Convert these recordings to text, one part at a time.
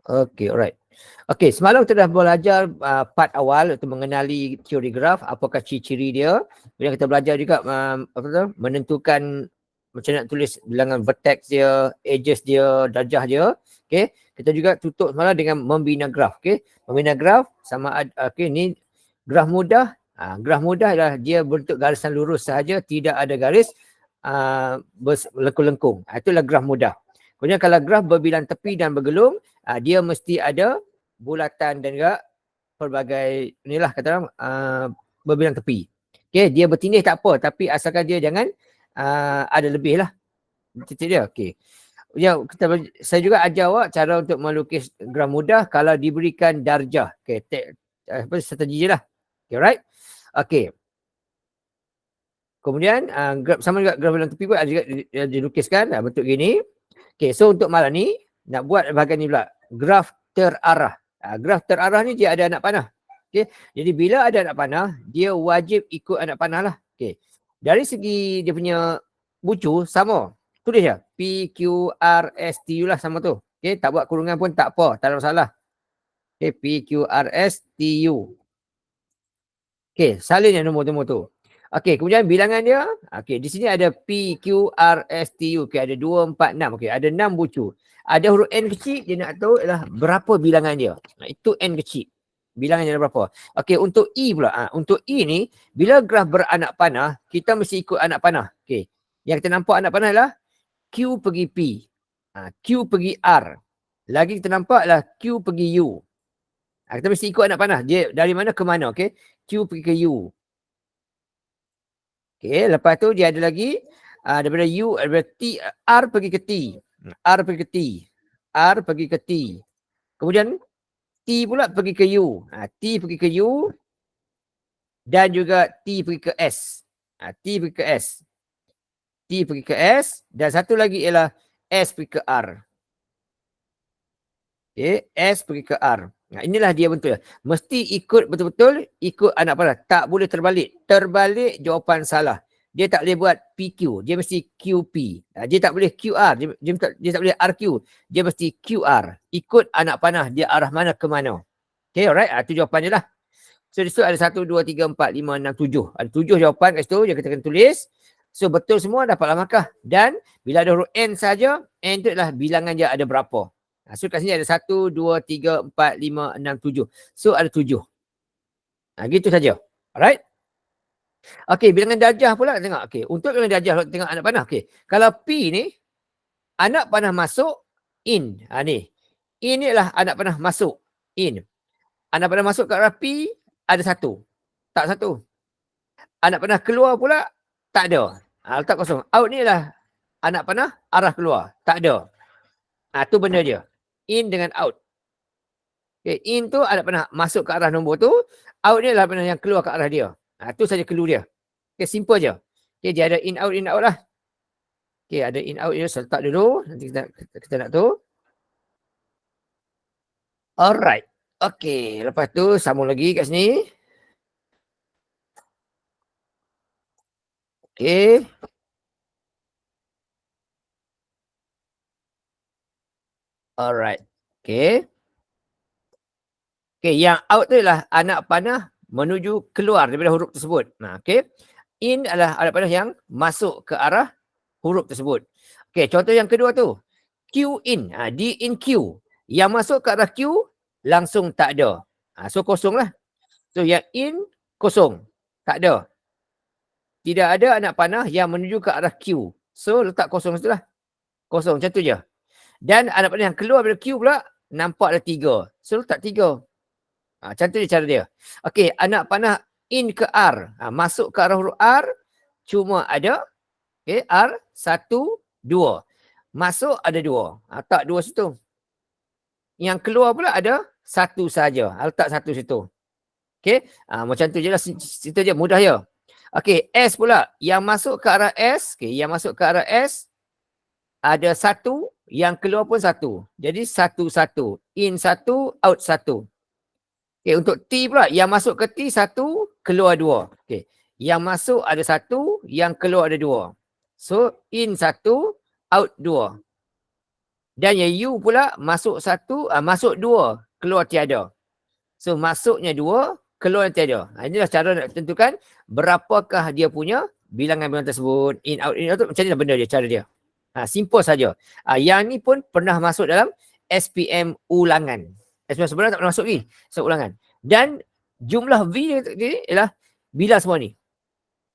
Okay, alright. Okay, semalam kita dah belajar part awal untuk mengenali teori graf, apakah ciri-ciri dia. Kemudian kita belajar juga menentukan macam nak tulis bilangan vertex dia, edges dia, darjah dia. Okay, kita juga tutup semalam dengan membina graf. Okay, membina graf sama ada, okay, ni graf mudah. Graf mudah adalah dia bentuk garisan lurus sahaja, tidak ada garis berlengkung-lengkung. Itulah graf mudah. Kemudian kalau graf berbilang tepi dan bergelung, dia mesti ada bulatan dan juga pelbagai inilah kata orang berbilang tepi. Okey, dia bertindih tak apa, tapi asalkan dia jangan ada lebih lah titik dia. Okey. Ya, saya juga ajar awak cara untuk melukis graf mudah kalau diberikan darjah. Okey, strategi je lah. Okay, alright. Okey. Kemudian sama juga graf berbilang tepi pun ada juga dilukiskan bentuk gini. Okay, so untuk malam ni nak buat bahagian ni pula. Graf terarah. Graf terarah ni dia ada anak panah. Okay, jadi bila ada anak panah, dia wajib ikut anak panah lah. Okay, dari segi dia punya bucu sama. Tulis je. P, Q, R, S, T, U lah sama tu. Okay, tak buat kurungan pun tak apa. Tak ada masalah. Okay, P, Q, R, S, T, U. Okay, salin yang nombor-nombor tu. Okey, kemudian bilangan dia, okey, di sini ada P, Q, R, S, T, U. Okey, ada 2, 4, 6. Okey, ada 6 bucu. Ada huruf N kecil, dia nak tahu adalah berapa bilangan dia. Itu N kecil. Bilangan dia berapa. Okey, untuk E pula. Untuk E ni, bila graf beranak panah, kita mesti ikut anak panah. Okey, yang kita nampak anak panah adalah Q pergi P. Q pergi R. Lagi kita nampak adalah Q pergi U. Kita mesti ikut anak panah. Dia dari mana ke mana. Okey, Q pergi ke U. Okey, lepas tu dia ada lagi daripada U, daripada T, R pergi ke T. R pergi ke T. R pergi ke T. Kemudian T pula pergi ke U. T pergi ke U dan juga T pergi ke S. T pergi ke S. T pergi ke S dan satu lagi ialah S pergi ke R. Okey, S pergi ke R. Inilah dia bentuk. Mesti ikut betul-betul ikut anak panah. Tak boleh terbalik. Terbalik jawapan salah. Dia tak boleh buat PQ. Dia mesti QP. Dia tak boleh QR. Dia tak boleh RQ. Dia mesti QR. Ikut anak panah. Dia arah mana ke mana. Okay, alright. Itu jawapannya lah. So, di situ ada 1, 2, 3, 4, 5, 6, 7. Ada 7 jawapan kat situ yang kita akan tulis. So, betul semua dapatlah markah. Dan bila ada huruf N saja, N itu adalah bilangan dia ada berapa. So kat sini ada 1, 2, 3, 4, 5, 6, 7. So ada 7. Gitu saja. Alright. Okey, bilangan darjah pula tengok. Okey, untuk bilangan darjah tengok anak panah. Okey. Kalau P ni anak panah masuk in. Ni. In ni adalah anak panah masuk in. Anak panah masuk ke arah P ada 1. Tak 1. Anak panah keluar pula tak ada. Letak kosong. Out ni adalah anak panah arah keluar. Tak ada. Tu benda dia. In dengan out. Okay, in tu ada pernah masuk ke arah nombor tu. Out ni adalah pernah yang keluar ke arah dia. Tu saja clue dia. Okay, simple je. Okay, dia ada in out lah. Okay, ada in out dia. Saya letak dulu. Nanti kita nak tu. Alright. Okay, lepas tu sambung lagi kat sini. Okay. Alright. Okay. Okay, yang out tu adalah anak panah menuju keluar daripada huruf tersebut. Okay. In adalah anak panah yang masuk ke arah huruf tersebut. Okay, contoh yang kedua tu. Q in. D in Q. Yang masuk ke arah Q langsung tak ada. So kosong lah. So yang in kosong. Tak ada. Tidak ada anak panah yang menuju ke arah Q. So letak kosong situ lah. Kosong macam tu je. Dan anak panah yang keluar dari Q pula nampak ada 3. So letak 3. Macam tu cara dia. Okey, anak panah in ke R. Masuk ke arah huruf R. Cuma ada R 1, 2. Masuk ada 2. Tak 2 situ. Yang keluar pula ada 1 saja. Letak 1 situ. Okey. Macam tu je lah. Situ je. Mudah je. Okey. S pula. Yang masuk ke arah S. Okey. Yang masuk ke arah S. Ada 1. Yang keluar pun 1. Jadi 1, 1. In 1. Out 1. Okey. Untuk T pula. Yang masuk ke T 1. Keluar 2. Okey. Yang masuk ada 1. Yang keluar ada 2. So in 1. Out 2. Dan yang U pula masuk 1, masuk 2, keluar tiada. So masuknya 2, keluar tiada. Inilah cara nak tentukan berapakah dia punya bilangan tersebut. In out macam ni lah benda dia, cara dia. Simple saja. Yang ni pun pernah masuk dalam SPM ulangan. SPM sebenarnya tak pernah masuk lagi. So ulangan. Dan jumlah V ni ialah bila semua ni.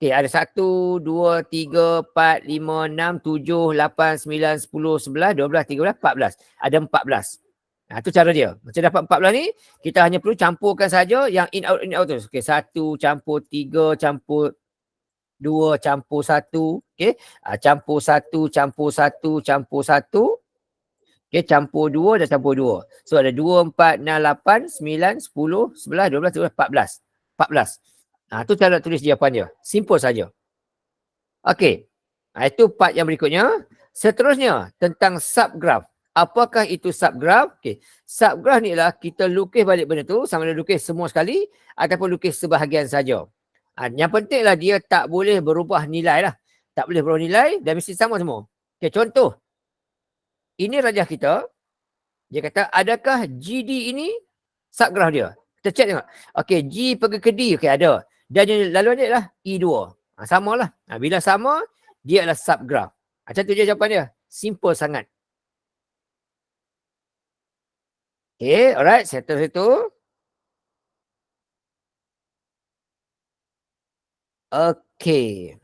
Okey, ada 1, 2, 3, 4, 5, 6, 7, 8, 9, 10, 11, 12, 13, 14. Ada 14. Itu cara dia. Macam dapat 14 ni, kita hanya perlu campurkan saja yang in out tu. Okey, 1 campur 3 campur 2 campur 1. Okey, campur 1 campur 1 campur 1. Okey, campur 2 dan campur 2. So ada 2, 4, 6, 8, 9, 10, 11, 12, 13, 14. 14. Tu cara tulis jawapan dia. Simple saja. Okey. Itu part yang berikutnya. Seterusnya tentang subgraph. Apakah itu subgraph? Okey. Subgraph ni ialah kita lukis balik benda tu, sama ada lukis semua sekali ataupun lukis sebahagian saja. Yang pentinglah dia tak boleh berubah nilai lah. Tak boleh berubah nilai dan mesti sama semua. Okey, contoh. Ini rajah kita. Dia kata, adakah GD ini subgraph dia? Kita check tengok. Okey, G pergi ke D. Okey, ada. Dan yang laluan dia adalah E2. Samalah. Bila sama, dia adalah subgraph. Macam tu je jawapan dia. Simple sangat. Okey, alright. Settle situ. Okey.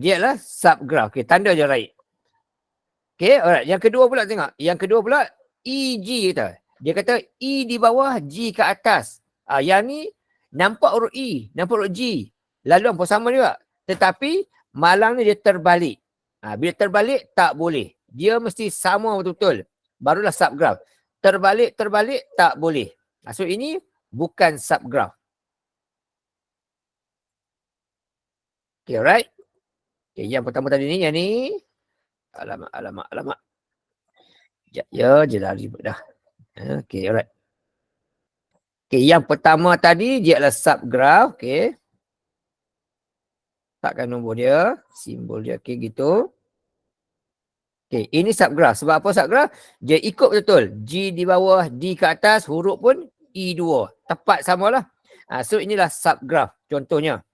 Dia adalah subgraph. Okey, tanda je right. Okey, alright. Yang kedua pula tengok. Yang kedua pula, EG kata. Dia kata E di bawah, G ke atas. Yang ni, nampak huruf E, nampak huruf G. Laluan pun sama juga. Tetapi, malang ni dia terbalik. Bila terbalik, tak boleh. Dia mesti sama betul-betul. Barulah subgraph. Terbalik, tak boleh. So, ini bukan subgraph. Okay, alright. Okay, yang pertama tadi ni, yang ni. Alamak. Ya, je dah ribut dah. Okay, alright. Okay, yang pertama tadi, dia adalah subgraph. Okay. Takkan nombor dia, simbol dia, okay, gitu. Okay, ini subgraph. Sebab apa subgraph? Dia ikut betul. G di bawah, D ke atas, huruf pun E2. Tepat samalah. So, inilah subgraph. Contohnya.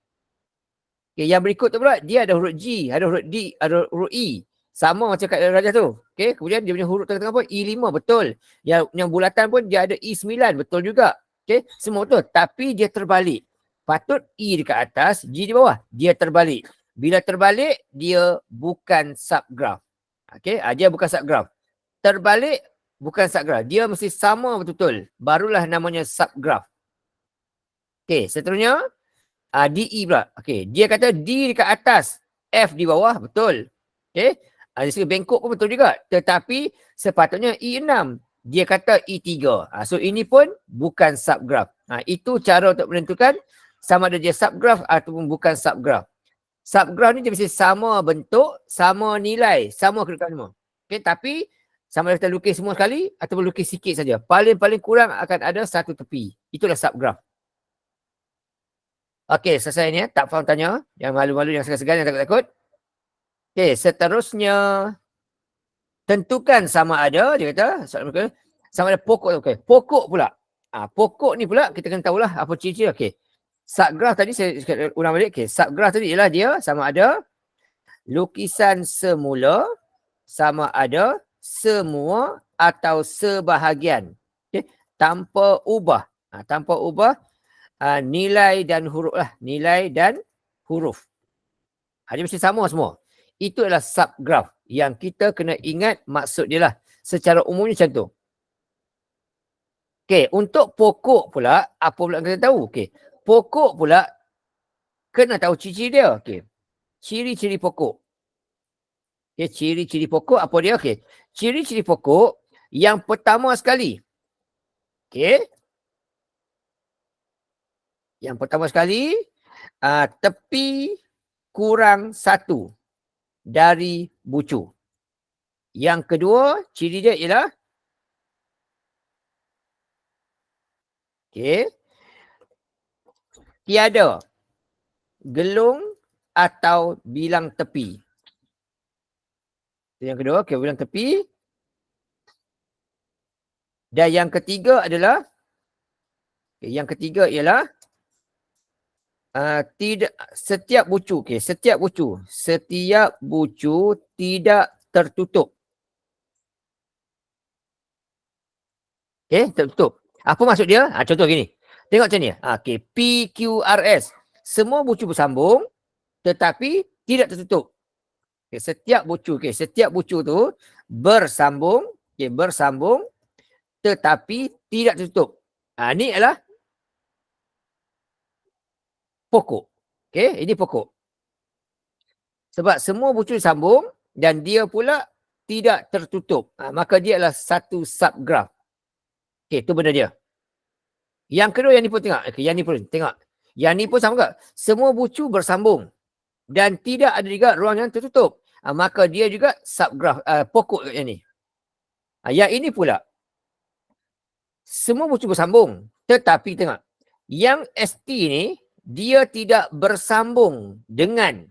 Okay, yang berikut tu pula, dia ada huruf G, ada huruf D, ada huruf E. Sama macam kat rajah tu. Okay, kemudian dia punya huruf tengah-tengah pun E5, betul. Yang bulatan pun dia ada E9, betul juga. Okay, semua betul. Tapi dia terbalik. Patut E dekat atas, G di bawah. Dia terbalik. Bila terbalik, dia bukan subgraph. Okay, dia bukan subgraph. Terbalik, bukan subgraph. Dia mesti sama betul-betul. Barulah namanya subgraph. Okay, seterusnya. DE pula. Okay, dia kata D dekat atas, F di bawah, betul. Okay, dari segi bengkok pun betul juga. Tetapi sepatutnya E6. Dia kata E3. So ini pun bukan subgraph. Itu cara untuk menentukan sama ada dia subgraph ataupun bukan subgraph. Subgraph ni dia mesti sama bentuk, sama nilai, sama kedudukan semua. Okay, tapi sama ada kita lukis semua sekali ataupun lukis sikit saja. Paling-paling kurang akan ada satu tepi. Itulah subgraph. Okey, selesai ni. Tak faham tanya. Yang malu-malu, yang segan-segan, yang takut-takut. Okey, seterusnya. Tentukan sama ada, dia kata. Sama ada pokok. Okay. Pokok pula. Pokok ni pula, kita kena tahulah apa ciri-ciri. Okey. Subgraph tadi, saya ulang balik. Okey, subgraph tadi ialah dia sama ada lukisan semula, sama ada semua atau sebahagian. Okey, tanpa ubah. Tanpa ubah. Nilai dan huruf lah. Nilai dan huruf. Dia mesti sama semua. Itu adalah subgraph. Yang kita kena ingat maksud dia lah. Secara umumnya macam tu. Okay, untuk pokok pula, apa pula kita tahu? Okay, pokok pula kena tahu ciri-ciri dia. Okay, ciri-ciri pokok. Okay, ciri-ciri pokok apa dia? Okay, ciri-ciri pokok yang pertama sekali. Okay, yang pertama sekali, tepi kurang 1 dari bucu. Yang kedua, ciri dia ialah tiada gelung atau bilang tepi. Yang kedua, okey, bilang tepi. Dan yang ketiga adalah, yang ketiga ialah tidak setiap bucu, setiap bucu tidak tertutup. Tertutup. Apa maksud dia? Contoh gini. Tengok macam ni. Okey, PQRS. Semua bucu bersambung tetapi tidak tertutup. Setiap bucu tu bersambung, bersambung tetapi tidak tertutup. Ni adalah pokok. Ini pokok. Sebab semua bucu sambung dan dia pula tidak tertutup. Maka dia adalah satu subgraph. Itu benda dia. Yang kedua, yang ni pun tengok. Yang ni pun tengok. Yang ni pun sama ke? Semua bucu bersambung dan tidak ada juga ruang yang tertutup. Maka dia juga subgraph, pokok yang ni. Yang ini pula semua bucu bersambung tetapi tengok, yang ST ni dia tidak bersambung dengan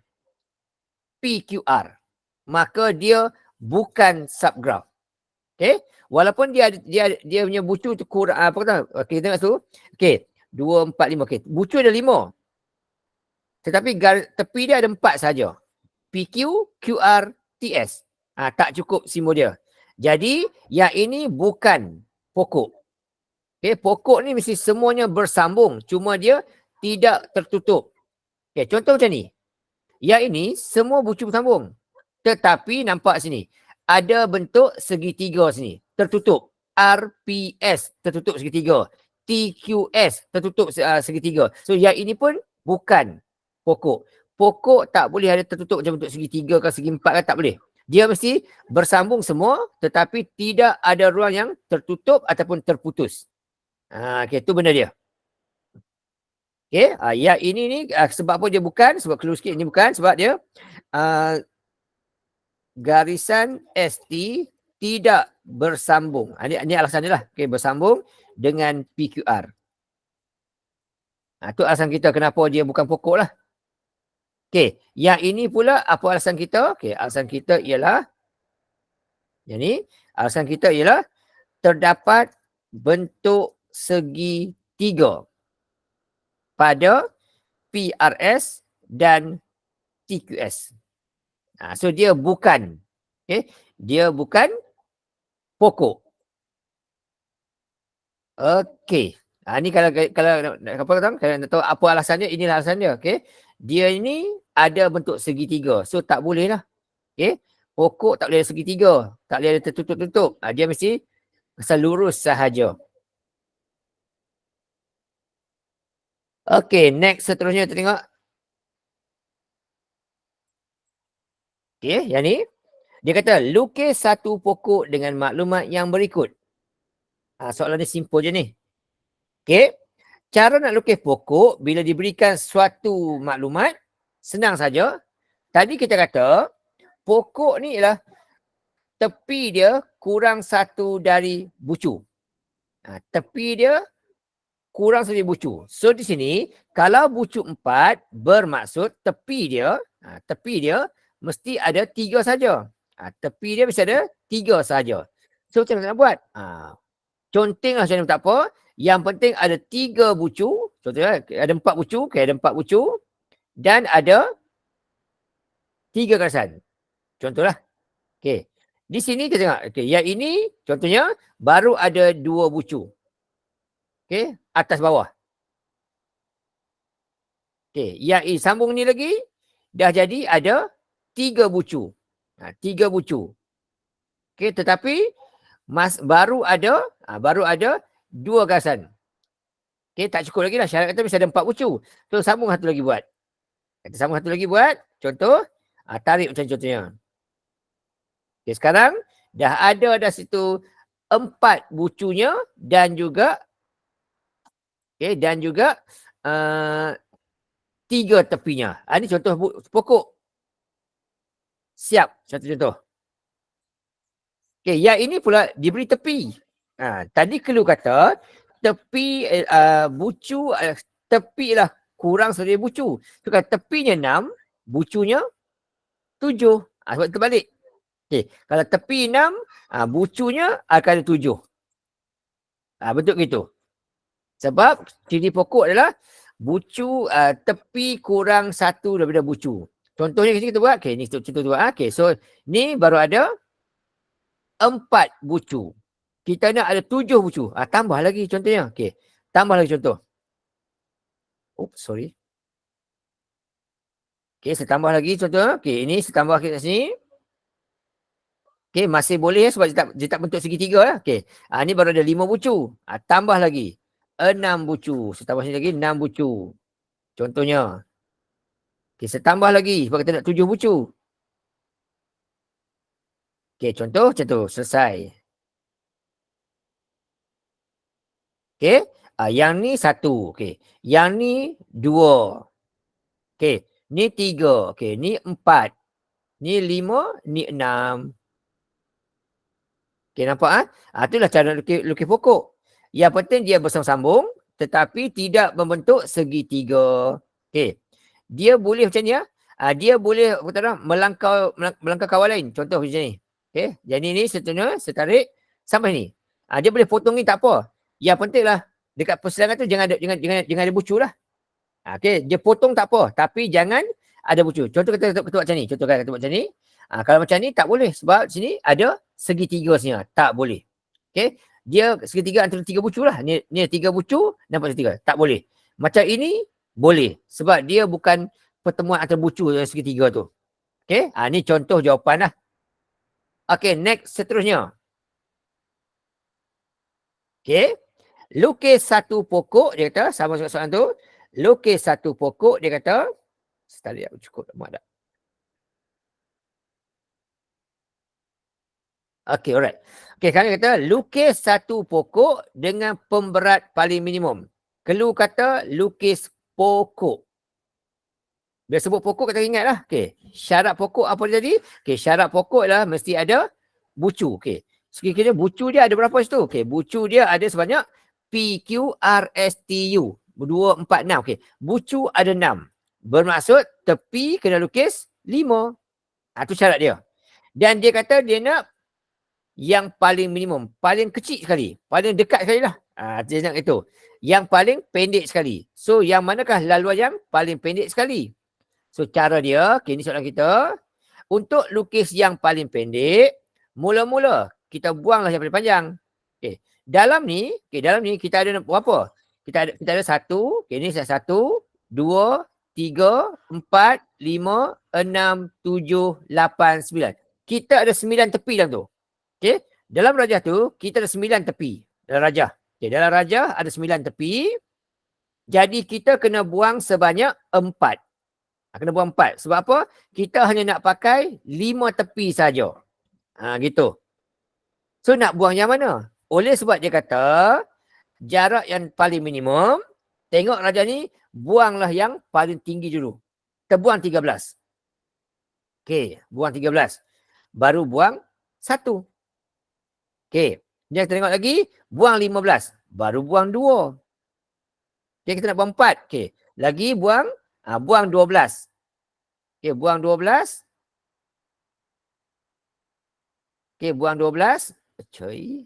PQR. Maka dia bukan subgraph. Walaupun dia punya bucu tu kurang, apa kata? Okey, tengok tu. 2, 4, 5. Bucu ada 5. Tetapi tepi dia ada 4 saja. PQ, QR, TS. Tak cukup simbol dia. Jadi yang ini bukan pokok. Pokok ni mesti semuanya bersambung. Cuma dia tidak tertutup. Contoh macam ni. Yang ini semua bucu bersambung. Tetapi nampak sini. Ada bentuk segitiga sini. Tertutup. RPS tertutup segitiga. TQS tertutup segitiga. So yang ini pun bukan pokok. Pokok tak boleh ada tertutup macam bentuk segitiga ke segi empat ke, tak boleh. Dia mesti bersambung semua tetapi tidak ada ruang yang tertutup ataupun terputus. Itu benda dia. Yang ini ni sebab apa dia bukan? Sebab clue sikit, ini bukan sebab dia garisan ST tidak bersambung. Ini alasan dia lah. Bersambung dengan PQR. Itu alasan kita kenapa dia bukan pokok lah. Yang ini pula apa alasan kita? Alasan kita ialah yang ni. Alasan kita ialah terdapat bentuk segitiga pada PRS dan TQS. So dia bukan. Dia bukan pokok. Ni kalau apa kata? Kalau nak tahu apa alasannya, inilah alasan dia. Dia ini ada bentuk segitiga. So tak boleh lah. Pokok tak boleh ada segitiga. Tak boleh ada tertutup-tutup. Dia mesti lurus sahaja. Next seterusnya kita tengok. Yang ni. Dia kata lukis satu pokok dengan maklumat yang berikut. Soalan ni simple je ni. Cara nak lukis pokok bila diberikan suatu maklumat, senang saja. Tadi kita kata pokok ni ialah tepi dia kurang satu dari bucu. Tepi dia kurang satu dari bucu. So di sini kalau bucu 4 bermaksud tepi dia mesti ada 3 saja. Tepi dia mesti ada 3 saja. So macam mana nak buat? Conteng lah macam mana, tak apa. Yang penting ada 3 bucu. Contohnya ada 4 bucu. Ada 4 bucu. Dan ada 3 garisan. Contohlah. Di sini kita tengok. Yang ini contohnya baru ada 2 bucu. Atas bawah. Yang ini sambung ni lagi. Dah jadi ada 3 bucu. 3 bucu. Tetapi baru ada 2 garisan. Tak cukup lagi lah. Syarat kata mesti ada 4 bucu. So sambung satu lagi buat. Contoh. Tarik macam contohnya. Sekarang dah ada situ 4 bucunya dan juga 3 tepinya. Ini contoh pokok. Siap. Contoh. Yang ini pula diberi tepi. Tadi clue kata tepi bucu, tepi lah kurang dari bucu. So kan tepinya 6, bucunya 7. Sebab terbalik. Okey, kalau tepi 6, bucunya akan ada 7. Bentuk gitu. Sebab ciri pokok adalah bucu tepi kurang 1 daripada bucu. Contohnya kita buat, okey ni contoh tu. Okey, so ni baru ada 4 bucu. Kita nak ada 7 bucu. Tambah lagi contohnya. Okey, tambah lagi contoh. Oops, sorry. Okey, saya tambah lagi contoh. Okey, ini saya tambah kat sini. Okey, masih boleh sebab dia tak bentuk segitiga lah. Okey, ni baru ada 5 bucu. Tambah lagi 6 bucu. Saya tambah sini lagi 6 bucu. Contohnya. Okey, saya tambah lagi sebab kita nak 7 bucu. Okey, contoh macam tu. Selesai. Okey, yang ni 1. Okey, yang ni 2. Okey, ni 3. Okey, ni 4. Ni 5. Ni 6. Okey, nampak? Itulah cara lukis pokok. Yang penting dia bersambung-sambung tetapi tidak membentuk segitiga. Okey, dia boleh macam ni. Dia boleh melangkau kawan lain. Contoh macam ni. Okey, jadi ni saya tarik sampai ni. Dia boleh potong ni tak apa. Yang penting lah dekat persilangan tu jangan ada bucu lah. Okey, dia potong tak apa tapi jangan ada bucu. Contoh kita buat macam ni. Contoh kita buat macam ni. Kalau macam ni tak boleh sebab sini ada segitiga sini. Tak boleh. Okey, dia segitiga antara 3 bucu lah. Ni 3 bucu nampak segitiga. Tak boleh. Macam ini boleh sebab dia bukan pertemuan antara bucu dan segitiga tu. Okey, ni contoh jawapan lah. Okey, next seterusnya. Okey, lukis satu pokok, dia kata, sama dengan soalan tu. Lukis satu pokok, dia kata, sekali aku cukup muat tak? Okey, alright. Okey, sekarang dia kata, lukis satu pokok dengan pemberat paling minimum. Clue kata, lukis pokok. Bila sebut pokok, kita ingat lah. Okey, syarat pokok apa dia tadi? Okey, syarat pokok lah mesti ada bucu. Okey, sekiranya bucu dia ada berapa situ? Okey, bucu dia ada sebanyak PQRSTU. 2, 4, 6. Okey, bucu ada 6. Bermaksud tepi kena lukis 5. Itu syarat dia. Dan dia kata dia nak yang paling minimum. Paling kecil sekali. Paling dekat sekali lah. Dia nak itu. Yang paling pendek sekali. So, yang manakah laluan yang paling pendek sekali? So, cara dia, okay, ni soalan kita. Untuk lukis yang paling pendek, mula-mula kita buanglah yang paling panjang. Okay. Dalam ni kita ada berapa? Kita ada 1, okay, ni 1, 2, 3, 4, 5, 6, 7, 8, 9. Kita ada 9 tepi dalam tu. Okay. Dalam rajah tu, kita ada 9 tepi. Dalam rajah. Okay, dalam rajah ada 9 tepi. Jadi, kita kena buang sebanyak 4. Kena buang 4. Sebab apa? Kita hanya nak pakai 5 tepi saja. Gitu. So, nak buang yang mana? Oleh sebab dia kata, jarak yang paling minimum, tengok rajah ni, buanglah yang paling tinggi dulu. Kita buang 13. Okey, buang 13. Baru buang 1. Okey, dia kita tengok lagi, buang 15. Baru buang 2. Okey, kita nak buang 4. Okey, lagi buang 12. Okey, buang 12. Okey, buang 12. Coy.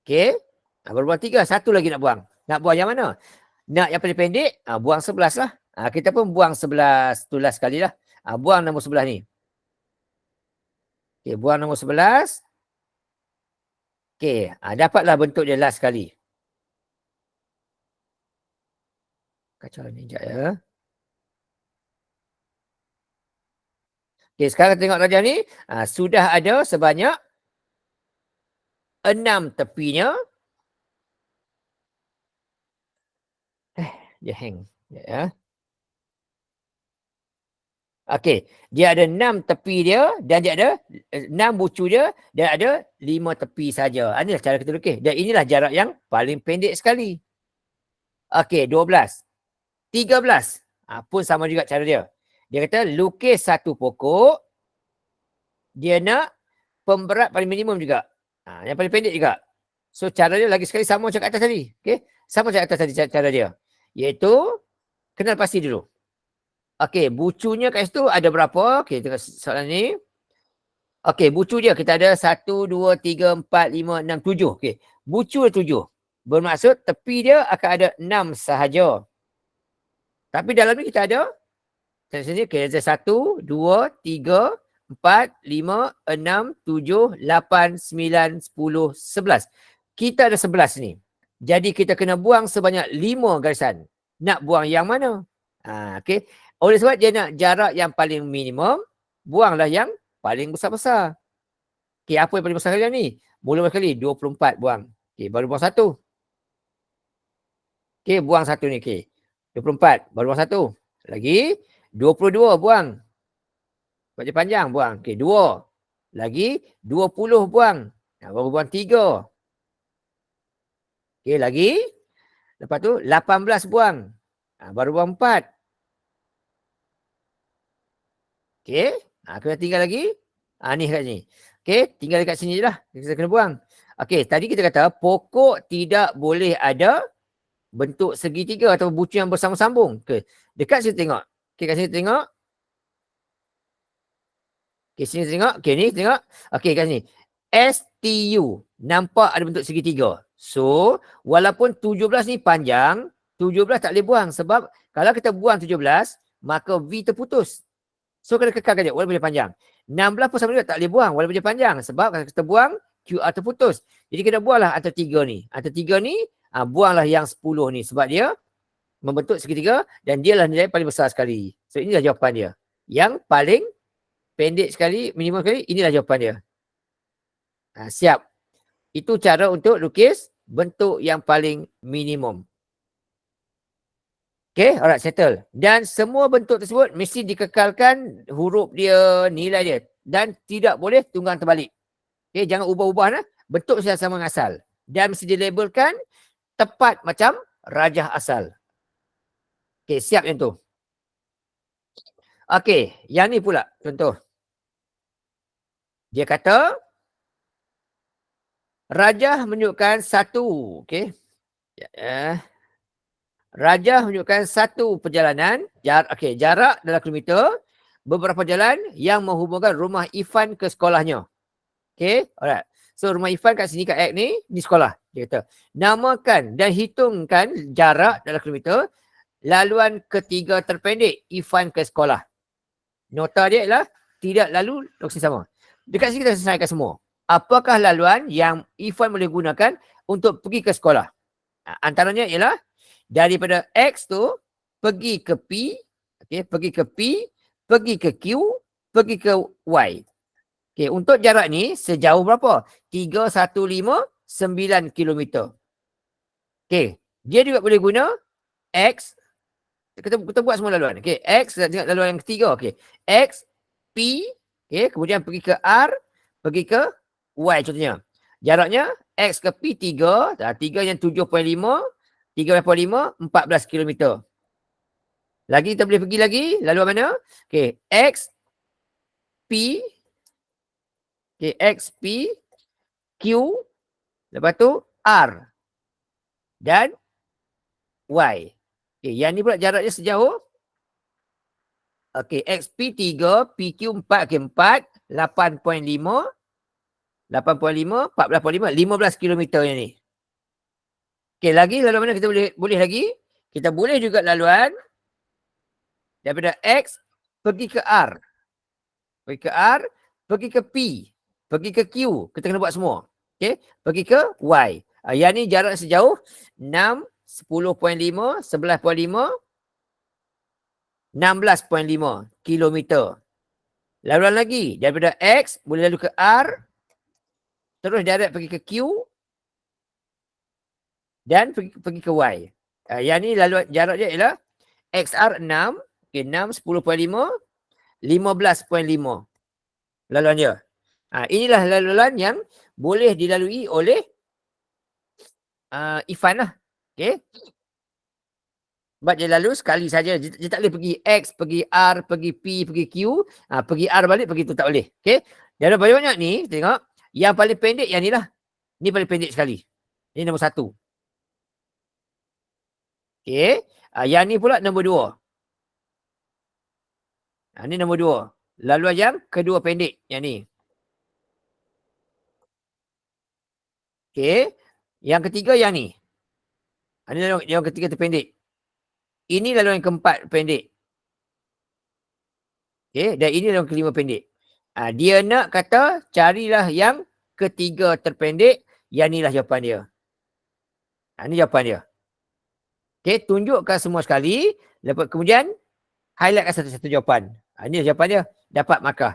Okey, baru buang 3. 1 lagi nak buang. Nak buang yang mana? Nak yang paling pendek, buang 11 lah. Kita pun buang 11. Itulah sekali lah. Buang nombor 11 ni. Okey, buang nombor 11. Okey, dapatlah bentuk dia last sekali. Kacau ni sekejap ya. Okey, sekarang tengok rajah ni. Sudah ada sebanyak 6 tepinya. Dia hang. Ya. Okey, dia ada 6 tepi dia dan dia ada 6 bucu dia dan ada 5 tepi saja. Inilah cara kita lukis. Dan inilah jarak yang paling pendek sekali. Okey, 12. 13. Pun sama juga cara dia. Dia kata lukis satu pokok, dia nak pemberat paling minimum juga. Yang paling pendek juga. So, cara dia lagi sekali sama macam kat atas tadi. Okey, sama macam atas tadi cara dia. Iaitu, kenal pasti dulu. Okey, bucunya kat situ ada berapa? Okey, tengok soalan ni. Okey, bucu dia kita ada 1, 2, 3, 4, 5, 6, 7. Okey, bucu ada 7. Bermaksud tepi dia akan ada 6 sahaja. Tapi dalam ni kita ada, sini okay, ada 1, 2, 3, 4, 5, 6, 7, 8, 9, 10, 11. Kita ada 11 ni. Jadi kita kena buang sebanyak 5 garisan. Nak buang yang mana? Okey. Oleh sebab dia nak jarak yang paling minimum, buanglah yang paling besar-besar. Okey, apa yang paling besar sekali ni? Mula sekali 24 buang. Okey, baru buang satu. Okey, buang satu ni. Okey. 24, baru buang satu. Lagi 22 buang. Baca panjang buang. Okey, 2. Lagi 20 buang. Baru buang 3. Okey, lagi. Lepas tu 18 buang. Baru buang 4. Okey. Kena tinggal lagi. Ni kat sini. Okey, tinggal dekat sini je lah. Kita kena buang. Okey, tadi kita kata pokok tidak boleh ada bentuk segitiga atau bucu yang bersambung-sambung. Okey, dekat sini tengok. Okey, kat sini tengok. Okey, sini tengok. Okey, ni tengok. Okey, kat sini. STU. Nampak ada bentuk segitiga. So, walaupun 17 ni panjang, 17 tak boleh buang. Sebab kalau kita buang 17, maka V terputus. So, kena kekalkan dia walaupun dia panjang. 16 pun sama juga tak boleh buang walaupun dia panjang. Sebab kalau kita buang, QR terputus. Jadi, kita buanglah antara 3 ni. Antara 3 ni, buanglah yang 10 ni. Sebab dia membentuk segitiga dan dialah nilai paling besar sekali. So, inilah jawapan dia. Yang paling pendek sekali, minimum sekali, inilah jawapan dia. Siap. Itu cara untuk lukis bentuk yang paling minimum. Okay, alright, settle. Dan semua bentuk tersebut mesti dikekalkan huruf dia, nilai dia. Dan tidak boleh tunggang terbalik. Okay, jangan ubah-ubah. Bentuk sudah sama dengan asal. Dan mesti dilabelkan tepat macam rajah asal. Okay, siap yang tu. Okay, yang ni pula contoh. Dia kata, rajah menunjukkan satu. Okay. Rajah menunjukkan satu perjalanan, jarak dalam kilometer, beberapa jalan yang menghubungkan rumah Ifan ke sekolahnya. Okay, alright. So, rumah Ifan kat sini, kat X ni sekolah. Dia kata, namakan dan hitungkan jarak dalam kilometer laluan ketiga terpendek Ifan ke sekolah. Nota dia ialah tidak lalu lokasi sama. Dekat sini kita selesaikan semua. Apakah laluan yang Ifan boleh gunakan untuk pergi ke sekolah? Antaranya ialah daripada X tu pergi ke P, pergi ke P, pergi ke Q, pergi ke Y. Okey, untuk jarak ni sejauh berapa? 315.9 km. Okey, dia juga boleh guna X. Kita buat semua laluan. Okey, X tengok laluan yang ketiga. Okey, X, P, kemudian pergi ke R, pergi ke Y contohnya. Jaraknya X ke P 3, 3 yang 7.5, 3.5, 14 km. Lagi kita boleh pergi lagi. Laluan mana? Okey, X, P, X, P, Q, lepas tu R dan Y. Okey, yang ni pula jaraknya sejauh. Okey, XP 3, PQ 4, 4, 8.5, 8.5, 14.5, 15 km yang ni. Okey, lagi laluan mana kita boleh lagi? Kita boleh juga laluan daripada X pergi ke R. Pergi ke R, pergi ke P, pergi ke Q. Kita kena buat semua. Okey, pergi ke Y. Yang ni jarak sejauh 6, 10.5, 11.5, 16.5 kilometer. Laluan lagi daripada X boleh lalu ke R, terus direct pergi ke Q dan pergi ke Y. Yang ni laluan jarak dia ialah XR 6, 6, 10.5, 15.5 laluan dia. Inilah laluan yang boleh dilalui oleh Ifan lah. Okay. Sebab dia lalu sekali saja. Dia tak boleh pergi X, pergi R, pergi P, pergi Q. Pergi R balik, pergi tu tak boleh. Okay. Dan banyak ni, tengok. Yang paling pendek yang ni lah. Ni paling pendek sekali. Ini nombor 1. Okay. Yang ni pula nombor 2. Ni nombor 2. Laluan yang kedua pendek. Yang ni. Okey. Yang ketiga yang ni. Ini yang ketiga terpendek. Ini laluan yang keempat pendek. Okey, dan ini yang kelima pendek. Dia nak kata carilah yang ketiga terpendek, yang inilah jawapan dia. Ini jawapan dia. Okey, tunjukkan semua sekali, lepas kemudian highlightkan satu-satu jawapan. Ini jawapan dia, dapat markah.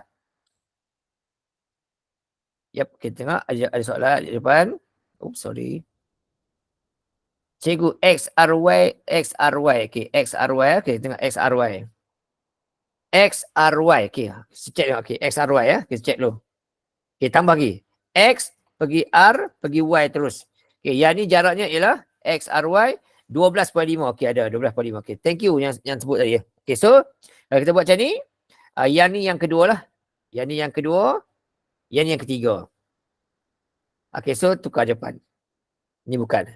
Yap, kita tengok ada soalan di depan. Oops, sorry. Cikgu XRY. Okey, XRY. Okey, tengok XRY. XRY. Okey, kita check tengok. Okey, XRY ya. Kita check dulu. Okey, tambah lagi. X pergi R, pergi Y terus. Okey, yang ni jaraknya ialah XRY 12.5. Okey, ada 12.5. Okey, thank you yang sebut tadi ya. Okey, so kalau kita buat macam ni, yang ni yang kedua lah. Yang ni yang kedua, yang ni yang ketiga. Okey, so tukar jawapan. Ni bukan.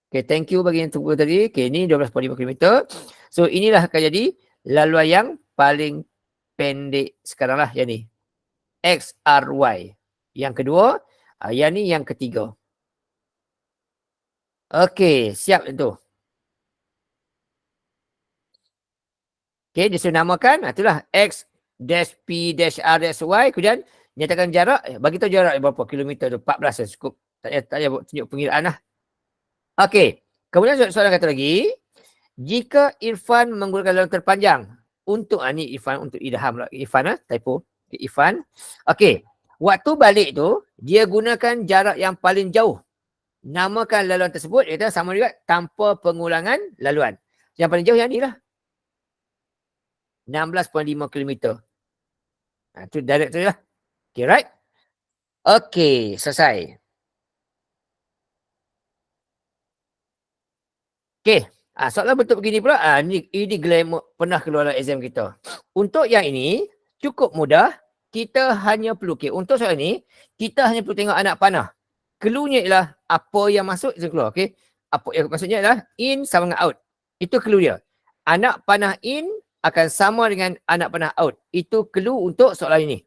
Okay, thank you bagi yang tunggu tadi. Okay, ni 12.5 km. So, inilah akan jadi laluan yang paling pendek sekarang lah yang ni. XRY. Yang kedua, yang ni yang ketiga. Okay, siap tentu. Okay, dia sudah namakan. Itulah X dash P dash R dash Y. Kemudian, nyatakan jarak. Bagi tahu jarak berapa kilometer tu. 14 cukup. Tak payah tunjuk pengiraan lah. Okey, kemudian soalan kata lagi, jika Irfan menggunakan laluan terpanjang untuk ni Irfan untuk Ilham lah, Irfan typo. Okay, Irfan. Okey, waktu balik tu dia gunakan jarak yang paling jauh. Namakan laluan tersebut iaitu sama juga tanpa pengulangan laluan. Yang paling jauh yang ni lah. 16.5 km. Tu direct tu lah. Okay, right? Okay, selesai. Okay. Soalan bentuk begini pula. Ini glamour pernah keluar dalam exam kita. Untuk yang ini, cukup mudah. Kita hanya perlu, untuk soalan ini, kita hanya perlu tengok anak panah. Clue-nya ialah apa yang masuk, itu keluar. Okay. Apa yang maksudnya ialah in sama dengan out. Itu clue dia. Anak panah in akan sama dengan anak panah out. Itu clue untuk soalan ini.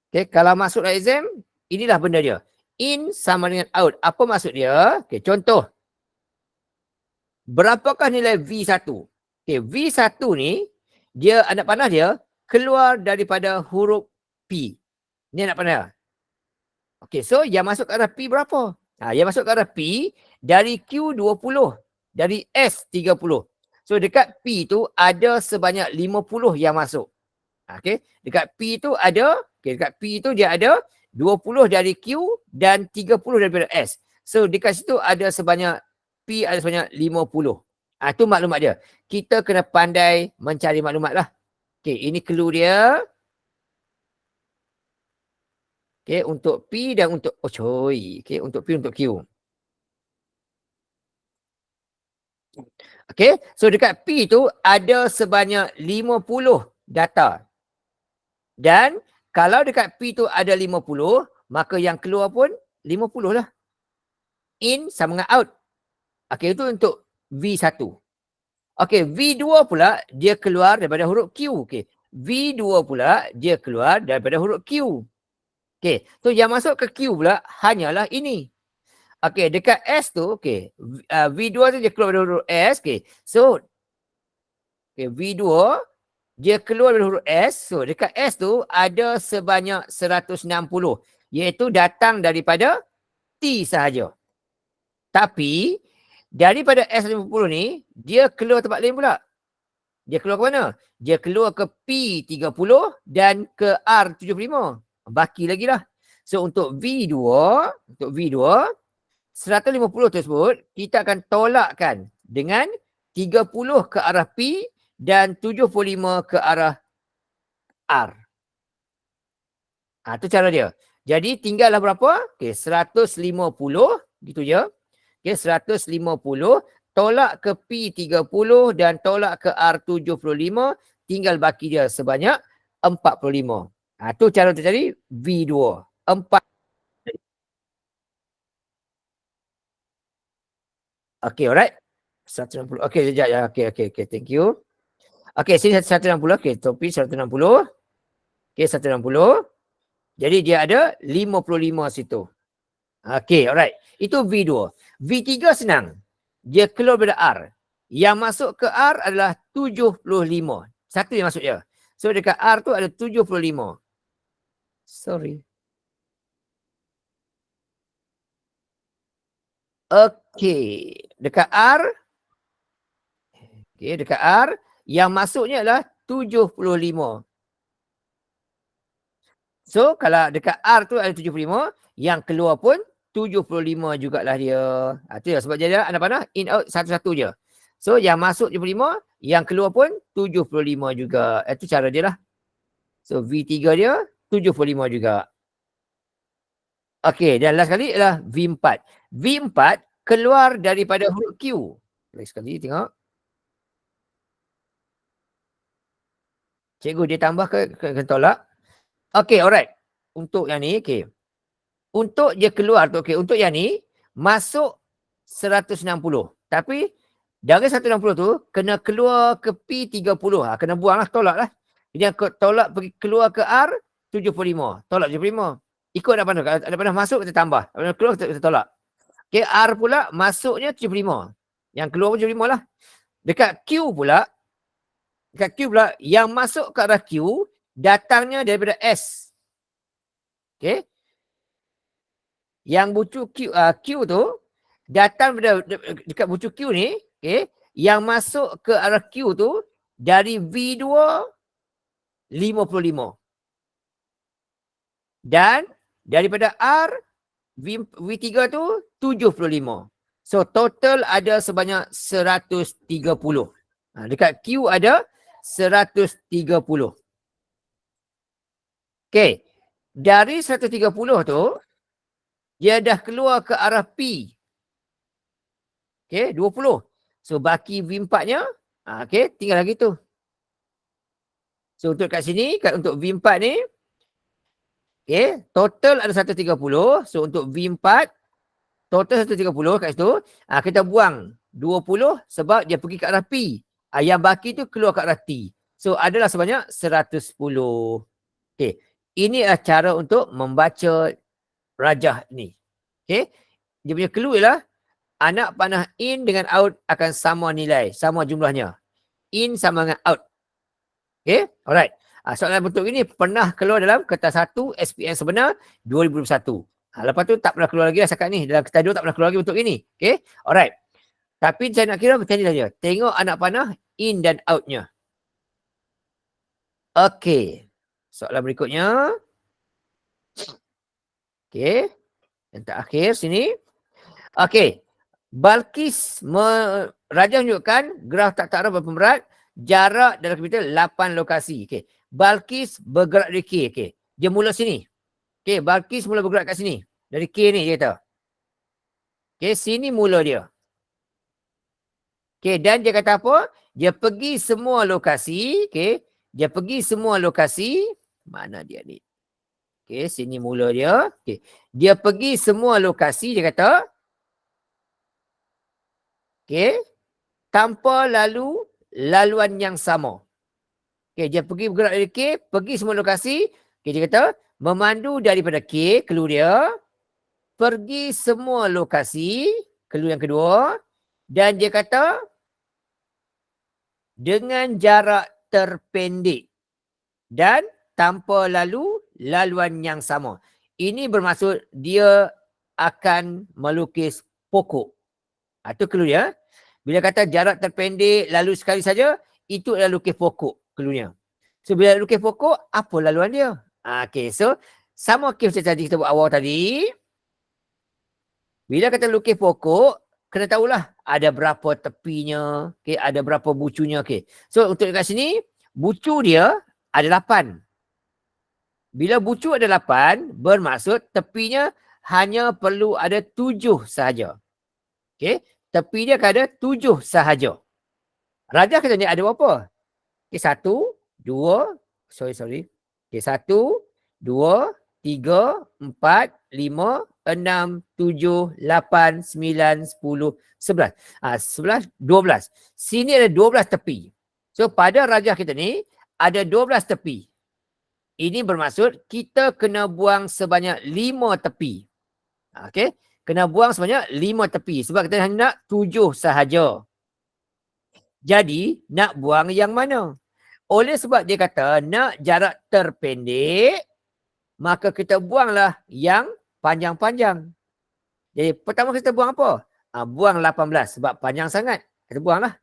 Okay. Kalau masuk dalam exam, inilah benda dia. In sama dengan out. Apa maksud dia? Okay. Contoh. Berapakah nilai V1? Okay, V1 ni, dia anak panah dia keluar daripada huruf P. Ni anak panah. Okay, so yang masuk ke arah P berapa? Yang masuk ke arah P dari Q20, dari S30. So dekat P tu ada sebanyak 50 yang masuk. Okay, dekat P tu ada, dekat P tu dia ada 20 dari Q dan 30 daripada S. So dekat situ ada sebanyak P ada sebanyak 50. Itu maklumat dia. Kita kena pandai mencari maklumat lah. Okay, ini clue dia. Okay, untuk P dan untuk okay, untuk P untuk Q. Okay, so dekat P tu ada sebanyak 50 data. Dan kalau dekat P tu ada 50, maka yang keluar pun 50 lah. In sama dengan out. Okay, itu untuk V1. Okay, V2 pula dia keluar daripada huruf Q. Okay, V2 pula dia keluar daripada huruf Q. Okay, so yang masuk ke Q pula hanyalah ini. Okay, dekat S tu, okay, V2 tu dia keluar daripada huruf S. Okay, so V2 dia keluar daripada huruf S. So dekat S tu ada sebanyak 160. Iaitu datang daripada T sahaja. Tapi daripada S50 ni, dia keluar tempat lain pula. Dia keluar ke mana? Dia keluar ke P30 dan ke R75. Baki lagi lah. So untuk V2, 150 tersebut, kita akan tolakkan dengan 30 ke arah P dan 75 ke arah R. Itu cara dia. Jadi tinggallah berapa? Okay, 150 gitu je. Okay, 150 tolak ke P30 dan tolak ke R75, tinggal baki dia sebanyak 45. Itu cara untuk cari V2. 4. Okay, alright. 160. Okay, sekejap ya. Okay, thank you. Okay, sini 160. Okay, topi 160. Okay, 160. Jadi dia ada 55 situ. Okey, alright. Itu V2. V3 senang. Dia keluar dari R. Yang masuk ke R adalah 75. Satu yang masuk je. So dekat R tu ada 75. Sorry. Okey. Dekat R. Okey, dekat R. Yang masuknya adalah 75. So kalau dekat R tu ada 75. Yang keluar pun 75 jugalah dia. Tu ya, sebab dia ada anak panah in out satu-satu je. So yang masuk 75, yang keluar pun 75 juga. Itu cara dia lah. So V3 dia 75 juga. Okey, dan last kali adalah V4. V4 keluar daripada huruf Q. Lagi sekali tengok. Cikgu dia tambah ke tolak? Okey, alright. Untuk yang ni, okey. Untuk dia keluar tu, okey. Untuk yang ni, masuk 160. Tapi, dari 160 tu, kena keluar ke P30. Kena buang lah, tolak lah. Jadi, yang tolak pergi keluar ke R, 75. Tolak 75. Ikut anak panah. Kalau anak panah masuk, kita tambah. Kalau keluar, kita tolak. Okey, R pula, masuknya 75. Yang keluar pun 75 lah. Dekat Q pula, yang masuk ke arah Q, datangnya daripada S. Okey. Yang bucu Q tu datang dekat bucu Q ni, okey, yang masuk ke arah Q tu dari V2 55. Dan daripada R V3 tu 75. So total ada sebanyak 130. Dekat Q ada 130. Okey. Dari 130 tu dia dah keluar ke arah P. Okey, 20. So baki V4-nya, okey, tinggal lagi tu. So untuk kat sini, untuk V4 ni, okey, total ada 130. So untuk V4, total 130 kat situ, kita buang 20 sebab dia pergi ke arah P. Yang baki tu keluar ke arah T. So adalah sebanyak 110. Okey, ini adalah cara untuk membaca rajah ni. Okey, dia punya clue ialah anak panah in dengan out akan sama nilai, sama jumlahnya. In sama dengan out. Okey, alright. Soalan bentuk ini pernah keluar dalam kertas 1 SPM sebenar 2021. Lepas tu tak pernah keluar lagi lah setakat ni. Dalam kertas 2 tak pernah keluar lagi bentuk ini. Okey, alright. Tapi saya nak kira macam ni saja. Tengok anak panah in dan outnya. Okey. Soalan berikutnya. Okey. Yang terakhir sini. Okey. Balkis Raja menunjukkan graf tak arah berpemerat jarak dalam komputer 8 lokasi. Okey. Balkis bergerak dari K. Okey. Dia mula sini. Okey, Balkis mula bergerak kat sini. Dari K ni dia kata. Okey, sini mula dia. Okey, dan dia kata apa? Dia pergi semua lokasi. Okey. Dia pergi semua lokasi. Mana dia ni? Okey, sini mula dia. Okey. Dia pergi semua lokasi, dia kata. Okey. Tanpa laluan yang sama. Okey, dia pergi bergerak dari K, pergi semua lokasi. Okey, dia kata memandu daripada K, clue dia. Pergi semua lokasi, clue yang kedua. Dan dia kata dengan jarak terpendek dan tanpa laluan yang sama. Ini bermaksud dia akan melukis pokok. Itu clue dia. Bila kata jarak terpendek, lalu sekali saja, itu adalah lukis pokok clue-nya. So, bila lukis pokok, apa laluan dia? Okay, so sama kes macam tadi kita buat awal tadi. Bila kata lukis pokok, kena tahulah ada berapa tepinya, okay, ada berapa bucunya. Okay. So, untuk dekat sini, bucu dia ada 8. Bila bucu ada 8, bermaksud tepinya hanya perlu ada 7 sahaja. Okay. Tepi dia akan ada 7 sahaja. Rajah kata ni ada berapa? Okay, 1, 2, sorry. Okay, 1, 2, 3, 4, 5, 6, 7, 8, 9, 10, 11. 11, 12. Sini ada 12 tepi. So, pada rajah kita ni, ada 12 tepi. Ini bermaksud kita kena buang sebanyak 5 tepi. Okey. Kena buang sebanyak 5 tepi. Sebab kita hanya nak 7 sahaja. Jadi, nak buang yang mana? Oleh sebab dia kata nak jarak terpendek, maka kita buanglah yang panjang-panjang. Jadi, pertama kita buang apa? Buang 18 sebab panjang sangat. Kita buanglah.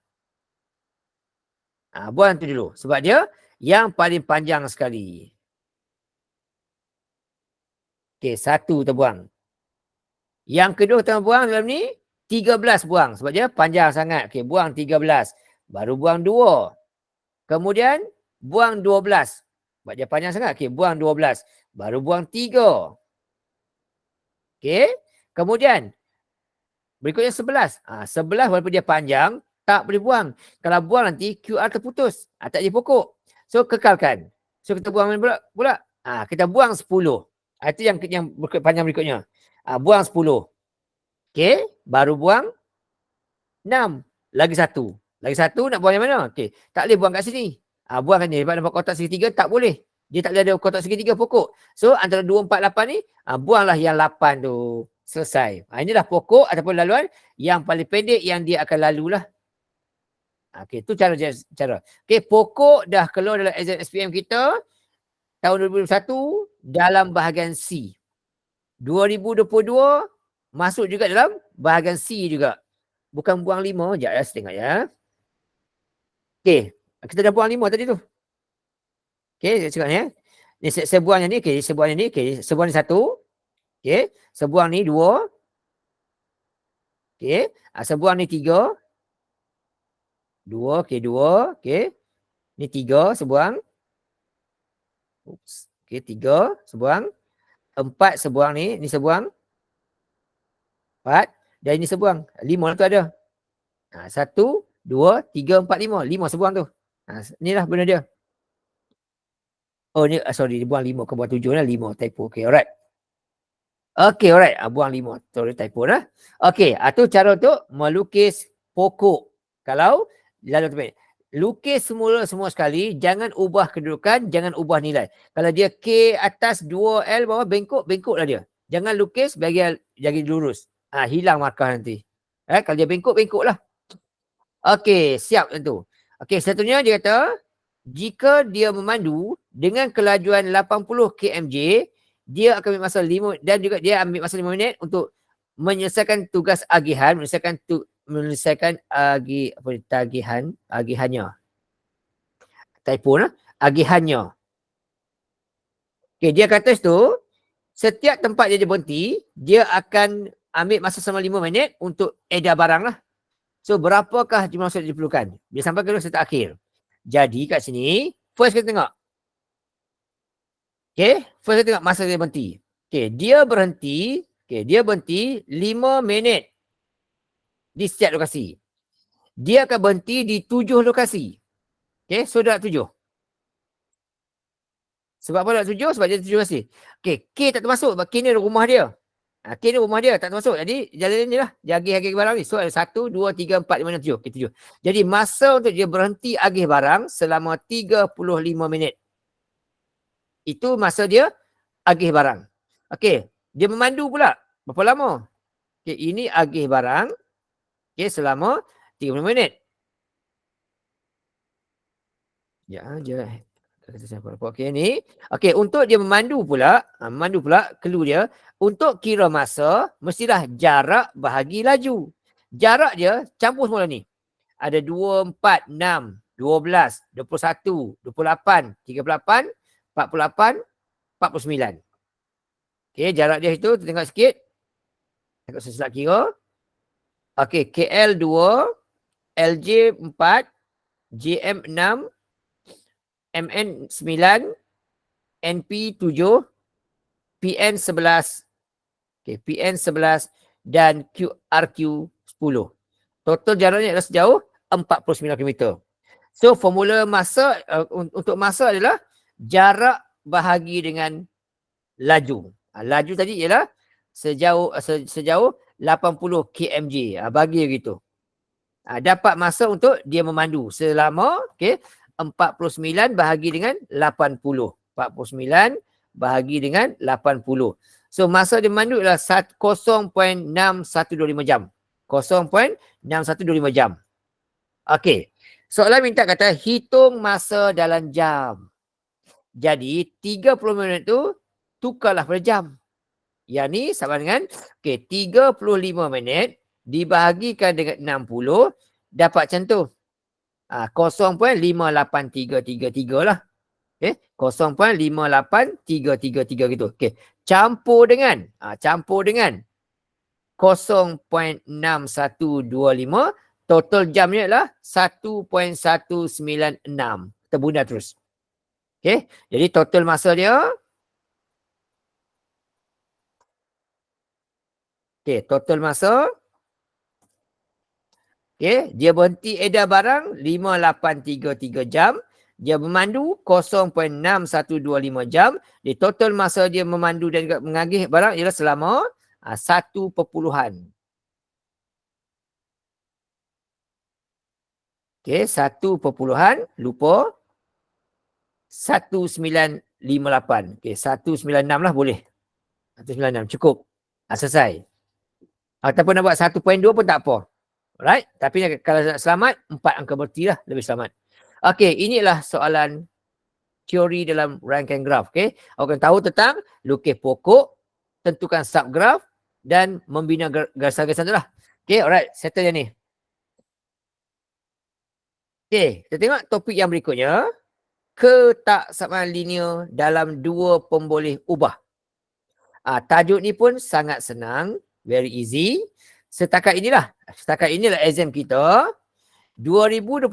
Buang tu dulu. Sebab dia yang paling panjang sekali. Okey, 1 kita buang. Yang kedua kita buang dalam ni, 13 buang. Sebab dia panjang sangat. Okey, buang 13. Baru buang 2. Kemudian, buang 12. Sebab dia panjang sangat. Okey, buang 12. Baru buang 3. Okey. Kemudian, berikutnya 11. 11 walaupun dia panjang, tak boleh buang. Kalau buang nanti, QR terputus. Tak jadi pokok. So, kekalkan. So, kita buang pula. Kita buang 10. Itu yang panjang berikutnya. Buang 10. Okey. Baru buang 6. Lagi 1. Lagi 1 nak buang yang mana? Okey. Tak boleh buang kat sini. Buang kat ni. Sebab nampak kotak segitiga tak boleh. Dia tak boleh ada kotak segitiga pokok. So, antara 2, 4, 8 ni, buanglah yang 8 tu. Selesai. Inilah pokok ataupun laluan yang paling pendek yang dia akan lalulah. Okey, tu cara. Okey, pokok dah keluar dalam exam SPM kita tahun 2021 dalam bahagian C. 2022 masuk juga dalam bahagian C juga. Bukan buang 5. Sekejap ya, saya tengok ya. Okey, kita dah buang 5 tadi tu. Okey, saya cakap ya. Ni saya buang yang ni. Okey, saya buang yang ni. Okey, saya buang ni 1. Okey, saya buang ni 2. Okey, saya buang ni 3. 2, okey 2. Okey. Ni 3 sebuang. Oops. Okey, 3 sebuang. 4 sebuang ni sebuang. 4 dan ini sebuang. 5 tu ada. 1, 2, 3, 4, 5. 5 sebuang tu. Inilah benda dia. Oh ni sorry, dia buang 5 ke buang 7 lah, 5 typo. Okey, alright. Okey, alright. Buang 5. Sorry, typo lah. Okey, tu cara untuk melukis pokok. Kalau lalu tu lukis semua sekali, jangan ubah kedudukan, jangan ubah nilai. Kalau dia K atas 2L bawah bengkoklah dia. Jangan lukis bagi lurus. Hilang markah nanti. Kalau dia bengkoklah. Okey, siap tentu. Okey, satunya dia kata jika dia memandu dengan kelajuan 80 kmj, dia akan ambil masa 5 dan juga dia ambil masa 5 minit untuk menyelesaikan tugas agihan, agihannya. Typo lah. Agihannya. Okey, dia kata situ, setiap tempat dia berhenti, dia akan ambil masa selama 5 minit untuk edar barang lah. So, berapakah jumlah masa yang diperlukan? Dia sampai ke serta akhir. Jadi, kat sini, first kita tengok. Okey, first kita tengok masa dia berhenti. Okey, dia berhenti 5 minit di setiap lokasi. Dia akan berhenti di 7 lokasi. Okey, so dah 7. Sebab apa nak 7? Sebab dia 7 lokasi. Okey, K tak termasuk sebab K ni rumah dia. K ni rumah dia tak termasuk. Jadi jalan ni lah. Dia agih barang ni. So ada 1, 2, 3, 4, 5, 6, 7. Okey, 7. Jadi masa untuk dia berhenti agih barang selama 35 minit. Itu masa dia agih barang. Okey, dia memandu pula. Berapa lama? Okey, ini agih barang. Okey, selama 30 minit. Ya, je. Okey, ni. Okey, untuk dia memandu pula, clue dia, untuk kira masa, mestilah jarak bahagi laju. Jarak dia campur semua ni. Ada 2, 4, 6, 12, 21, 28, 38, 48, 49. Okey, jarak dia itu, kita tengok sikit. Tengok sesuatu kira. Okey, KL 2, LJ 4, JM 6, MN 9, NP 7, PN 11. Okey, PN 11 dan QRQ 10. Total jaraknya adalah sejauh 49 km. So formula masa untuk masa adalah jarak bahagi dengan laju. Laju tadi ialah sejauh 80 kmj. Bagi begitu. Dapat masa untuk dia memandu selama 49 bahagi dengan 80. 49 bahagi dengan 80. So masa dia memandu ialah 0.6125 jam. 0.6125 jam. Okey. Soalan minta kata hitung masa dalam jam. Jadi 30 minit tu tukarlah pada jam. Yang ni sama dengan 35 minit dibahagikan dengan 60 dapat macam tu. 0.58333 lah. Okey, 0.58333 gitu. Okey, campur dengan 0.6125, total jamnya adalah 1.196. Kita bunda terus. Okey, jadi total masa dia total masa dia berhenti edar barang 5833 jam. Dia memandu 0.6125 jam. Di total masa dia memandu dan juga mengagih barang ialah selama 1 perpuluhan. 1 perpuluhan lupa 1958. 196 lah boleh. 196 cukup. Selesai. Ataupun nak buat 1.2 pun tak apa. Alright, tapi kalau nak selamat 4 angka berti lah, lebih selamat. Okey, inilah soalan teori dalam rangkaian graf. Okey, awak kena tahu tentang lukis pokok, tentukan subgraf dan membina garisan-garisan tu lah. Okey, alright, settle yang ni. Okey, kita tengok topik yang berikutnya. Ketaksamaan linear dalam dua pemboleh ubah. Tajuk ni pun sangat senang, very easy. Setakat inilah exam kita. 2021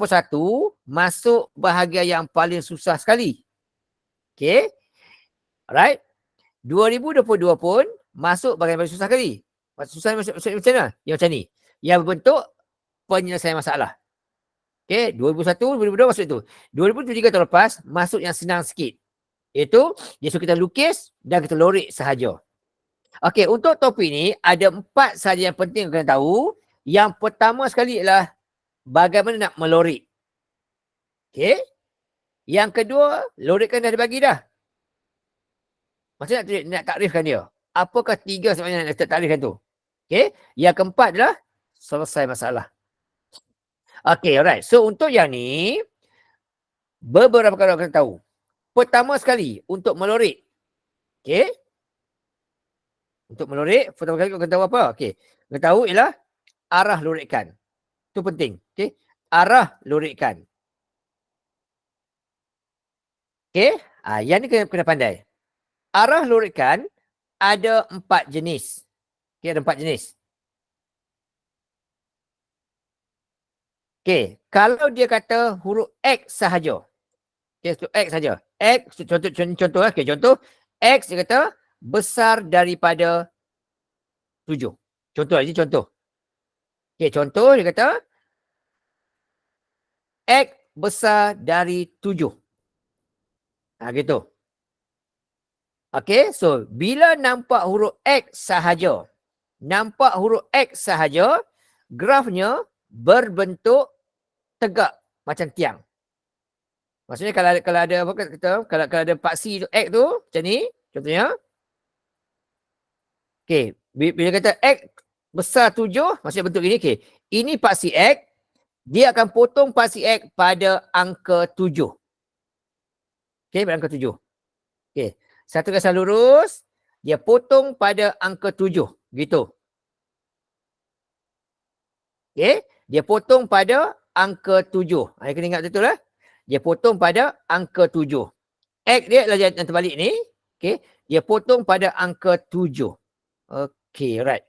masuk bahagian yang paling susah sekali. Okay. Alright. 2022 pun masuk bahagian paling susah sekali. Susah macam mana? Yang macam ni. Yang berbentuk penyelesaian masalah. Okay. 2001, 2022 masuk itu. 2023 tahun lepas masuk yang senang sikit. Iaitu dia suruh kita lukis dan kita lorik sahaja. Okay. Untuk topik ni ada 4 sahaja yang penting kena tahu. Yang pertama sekali ialah bagaimana nak melorik. Okey. Yang kedua, lorik kan dah dibagi dah. Maksudnya nak takrifkan dia. Apakah 3 sebenarnya nak takrifkan tu? Okey. Yang keempat adalah selesai masalah. Okey, alright. So untuk yang ni, beberapa perkara kena tahu. Pertama sekali, untuk melorik. Okey. Untuk melorik, pertama kali kena tahu apa? Okey. Kena tahu ialah arah lorikan. Itu penting. Okey. Arah lorikan. Okey. Yang ni kena pandai. Arah lorikan ada 4 jenis. Okey, ada 4 jenis. Okey, kalau dia kata huruf X sahaja. Okey, so X sahaja. X, contoh lah. Okey, contoh. X dia kata besar daripada 7. Contoh lagi, contoh. Okey, contoh dia kata X besar dari 7. Gitu. Okey, so bila nampak huruf X sahaja, grafnya berbentuk tegak macam tiang. Maksudnya kalau ada apa kata, kalau ada paksi tu X tu macam ni contohnya. Okey, bila kata X besar 7, maksudnya bentuk ini. Okey, ini paksi X, dia akan potong paksi X pada angka 7. Okey, pada angka 7. Okey, satu garis lurus, dia potong pada angka 7. Gitu. Okey, dia potong pada angka 7. Saya kena ingat betul lah. Dia potong pada angka 7. X dia adalah yang terbalik ni. Okey, dia potong pada angka 7. Okey, right.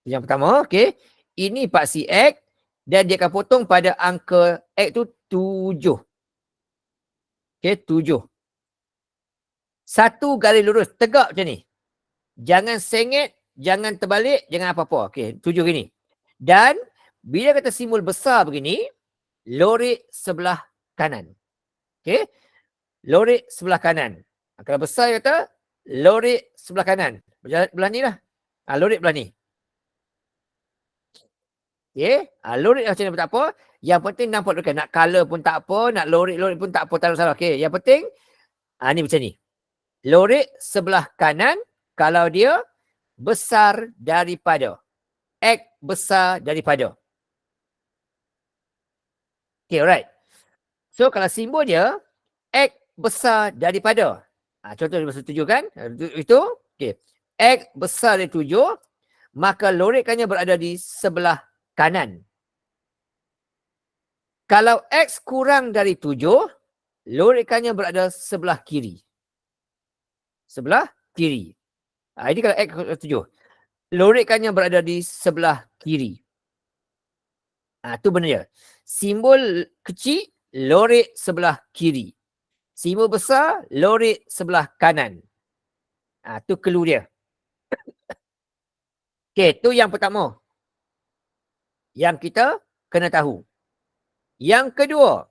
Yang pertama, okey. Ini paksi X dan dia akan potong pada angka X tu 7. Okey, 7. Satu garis lurus tegak macam ni. Jangan sengit, jangan terbalik, jangan apa-apa. Okey, 7 gini. Dan bila kata simbol besar begini, lorik sebelah kanan. Okey. Lorik sebelah kanan. Kalau besar kata lorik sebelah kanan. Belah ni lah. Lorik belah ni. Okey. Lorik macam ni pun tak apa. Yang penting nampak dekat. Nak color pun tak apa. Nak lorik pun tak apa. Tak ada salah. Okey. Yang penting Ni macam ni. Lorek sebelah kanan kalau dia besar daripada. X besar daripada. Okay, alright. So, kalau simbol dia, X besar daripada. Contoh dia besar 7 kan? Itu. Okay. X besar dari 7, maka lorekannya berada di sebelah kanan. Kalau X kurang dari 7, lorekannya berada sebelah kiri. Sebelah kiri. Ini kalau X 7. Lorekannya berada di sebelah kiri. Itu benda dia. Simbol kecil, lorek sebelah kiri. Simbol besar, lorek sebelah kanan. Tu clue dia. Okay, tu yang pertama. Yang kita kena tahu. Yang kedua,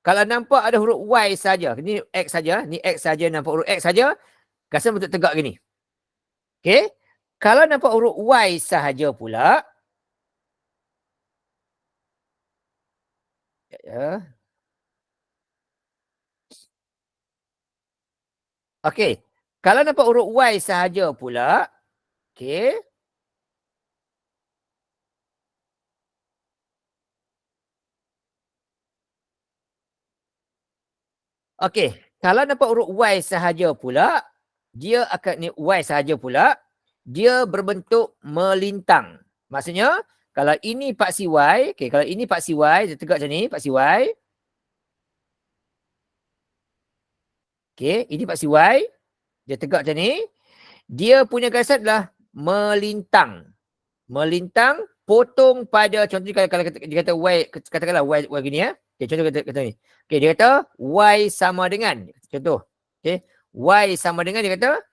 kalau nampak ada huruf Y saja, ni X saja, ni X saja, nampak huruf X saja, rasa bentuk tegak gini. Okay, kalau nampak huruf Y sahaja pula, okay, kalau nampak huruf Y sahaja pula, okay, okey, kalau nampak huruf Y sahaja pula, dia akan ni Y sahaja pula, dia berbentuk melintang. Maksudnya, kalau ini paksi Y, okey, kalau ini paksi Y, dia tegak macam ni, paksi Y. Okey, ini paksi Y, dia tegak macam ni. Dia punya garisan adalah melintang. Melintang, potong pada, contohnya kalau dia kata Y, katakanlah Y gini ya. Okay, contoh kata ni. Okay, dia kata Y sama dengan. Contoh. Okay. Y sama dengan, dia kata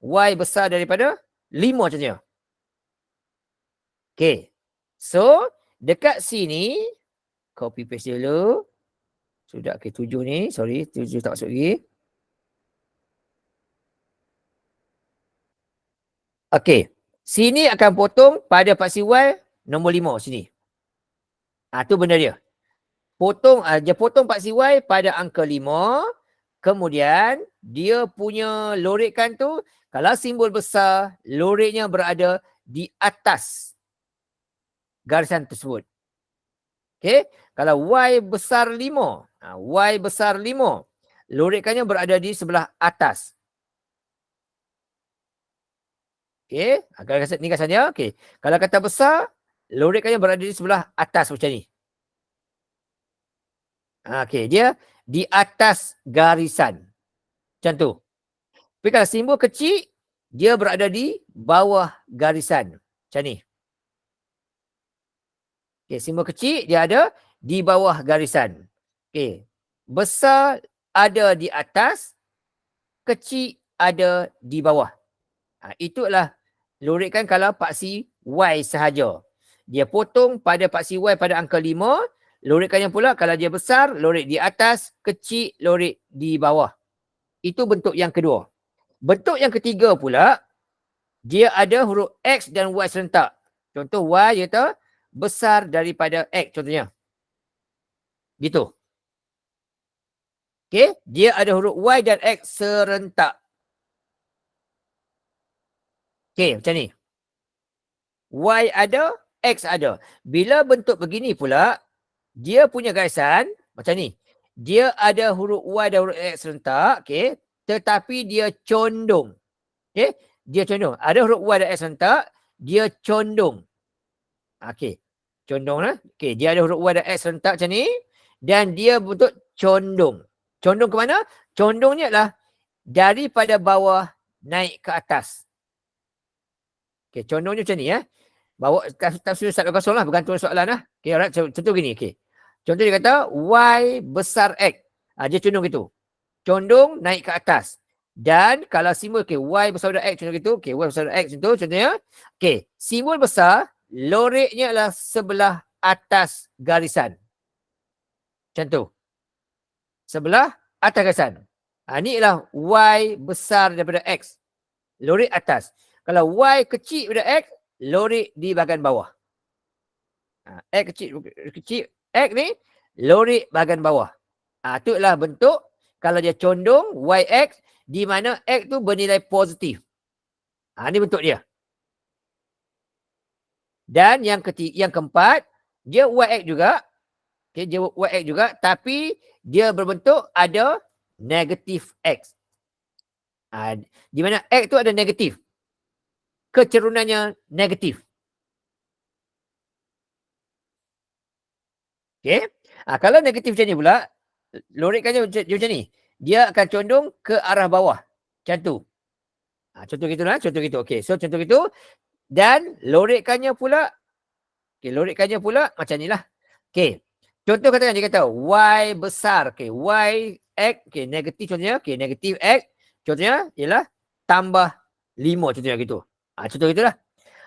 Y besar daripada 5 contohnya. Okay. So, dekat sini, copy paste dulu. Sudah, okay, 7 ni. Sorry, 7 tak masuk lagi. Okay. Sini akan potong pada paksi Y nombor 5 sini. Tu benda dia. Dia potong paksi Y pada angka 5. Kemudian dia punya lorekan tu, kalau simbol besar, loreknya berada di atas garisan tersebut. Okay. Kalau Y besar 5, Y besar 5, lorekannya berada di sebelah atas. Okay. Ni garisan dia. Okay. Kalau kata besar, lorekannya berada di sebelah atas macam ni. Okay. Dia di atas garisan. Macam tu. Tapi kalau simbol kecil, dia berada di bawah garisan. Macam ni. Okay, simbol kecil, dia ada di bawah garisan. Okay. Besar ada di atas, kecil ada di bawah. Itulah lorekan kalau paksi Y sahaja. Dia potong pada paksi Y pada angka 5, lorekannya pula kalau dia besar, lorek di atas, kecil, lorek di bawah. Itu bentuk yang kedua. Bentuk yang ketiga pula, dia ada huruf X dan Y serentak. Contoh Y iaitu besar daripada X contohnya. Gitu. Okey, dia ada huruf Y dan X serentak. Okey, macam ni. Y ada, X ada. Bila bentuk begini pula, dia punya garisan macam ni. Dia ada huruf Y dan huruf X serentak, okey, tetapi dia condong. Okey, dia condong. Ada huruf Y dan X serentak, dia condong. Okey. Condong lah. Okey, dia ada huruf Y dan X serentak macam ni dan dia bentuk condong. Condong ke mana? Condongnya adalah daripada bawah naik ke atas. Okey, condongnya macam ni ya. Bawa tafsir Ustaz kosong lah, bergantung soalan lah. Okey, alright. Contoh gini, okey. Contoh dia kata Y besar X. Dia condong gitu. Condong naik ke atas. Dan kalau simbol Y besar daripada X contoh gitu, Y besar daripada X contohnya. Okey, simbol besar, loreknya adalah sebelah atas garisan. Macam tu. Sebelah atas garisan. Ni ialah Y besar daripada X. Lorek atas. Kalau Y kecil daripada X, lorek di bahagian bawah. X kecil X ni, lorek bahagian bawah. Itu adalah bentuk kalau dia condong YX di mana X tu bernilai positif. Ini bentuk dia. Dan yang keempat, dia YX juga. Okay, dia YX juga tapi dia berbentuk ada negatif X. Di mana X tu ada negatif. Kecerunannya negatif. Okay. Kalau negatif macam ni pula, lorikannya macam ni. Dia akan condong ke arah bawah. Macam tu. Contoh gitulah. Contoh gitu. Okay. So contoh gitu. Dan lorikannya pula. Okay. Lorikannya pula macam ni lah. Okay. Contoh katakan dia kata Y besar. Okay. Y X. Okay. Negatif contohnya. Okay. Negatif X. Contohnya ialah tambah 5. Contohnya gitu. Contoh gitulah.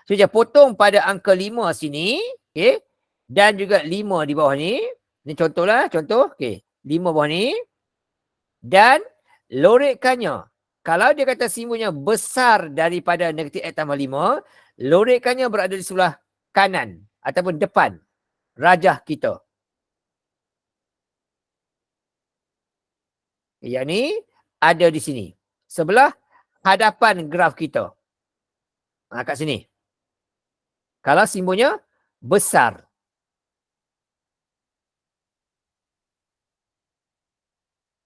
So dia potong pada angka 5 sini. Okay. Dan juga 5 di bawah ni. Ini contohlah. Contoh. Okay. 5 bawah ni. Dan lorikannya. Kalau dia kata simbolnya besar daripada negatif X tambah 5. Lorikannya berada di sebelah kanan. Ataupun depan. Rajah kita. Yang ni ada di sini. Sebelah hadapan graf kita. Kat sini. Kalau simbolnya besar.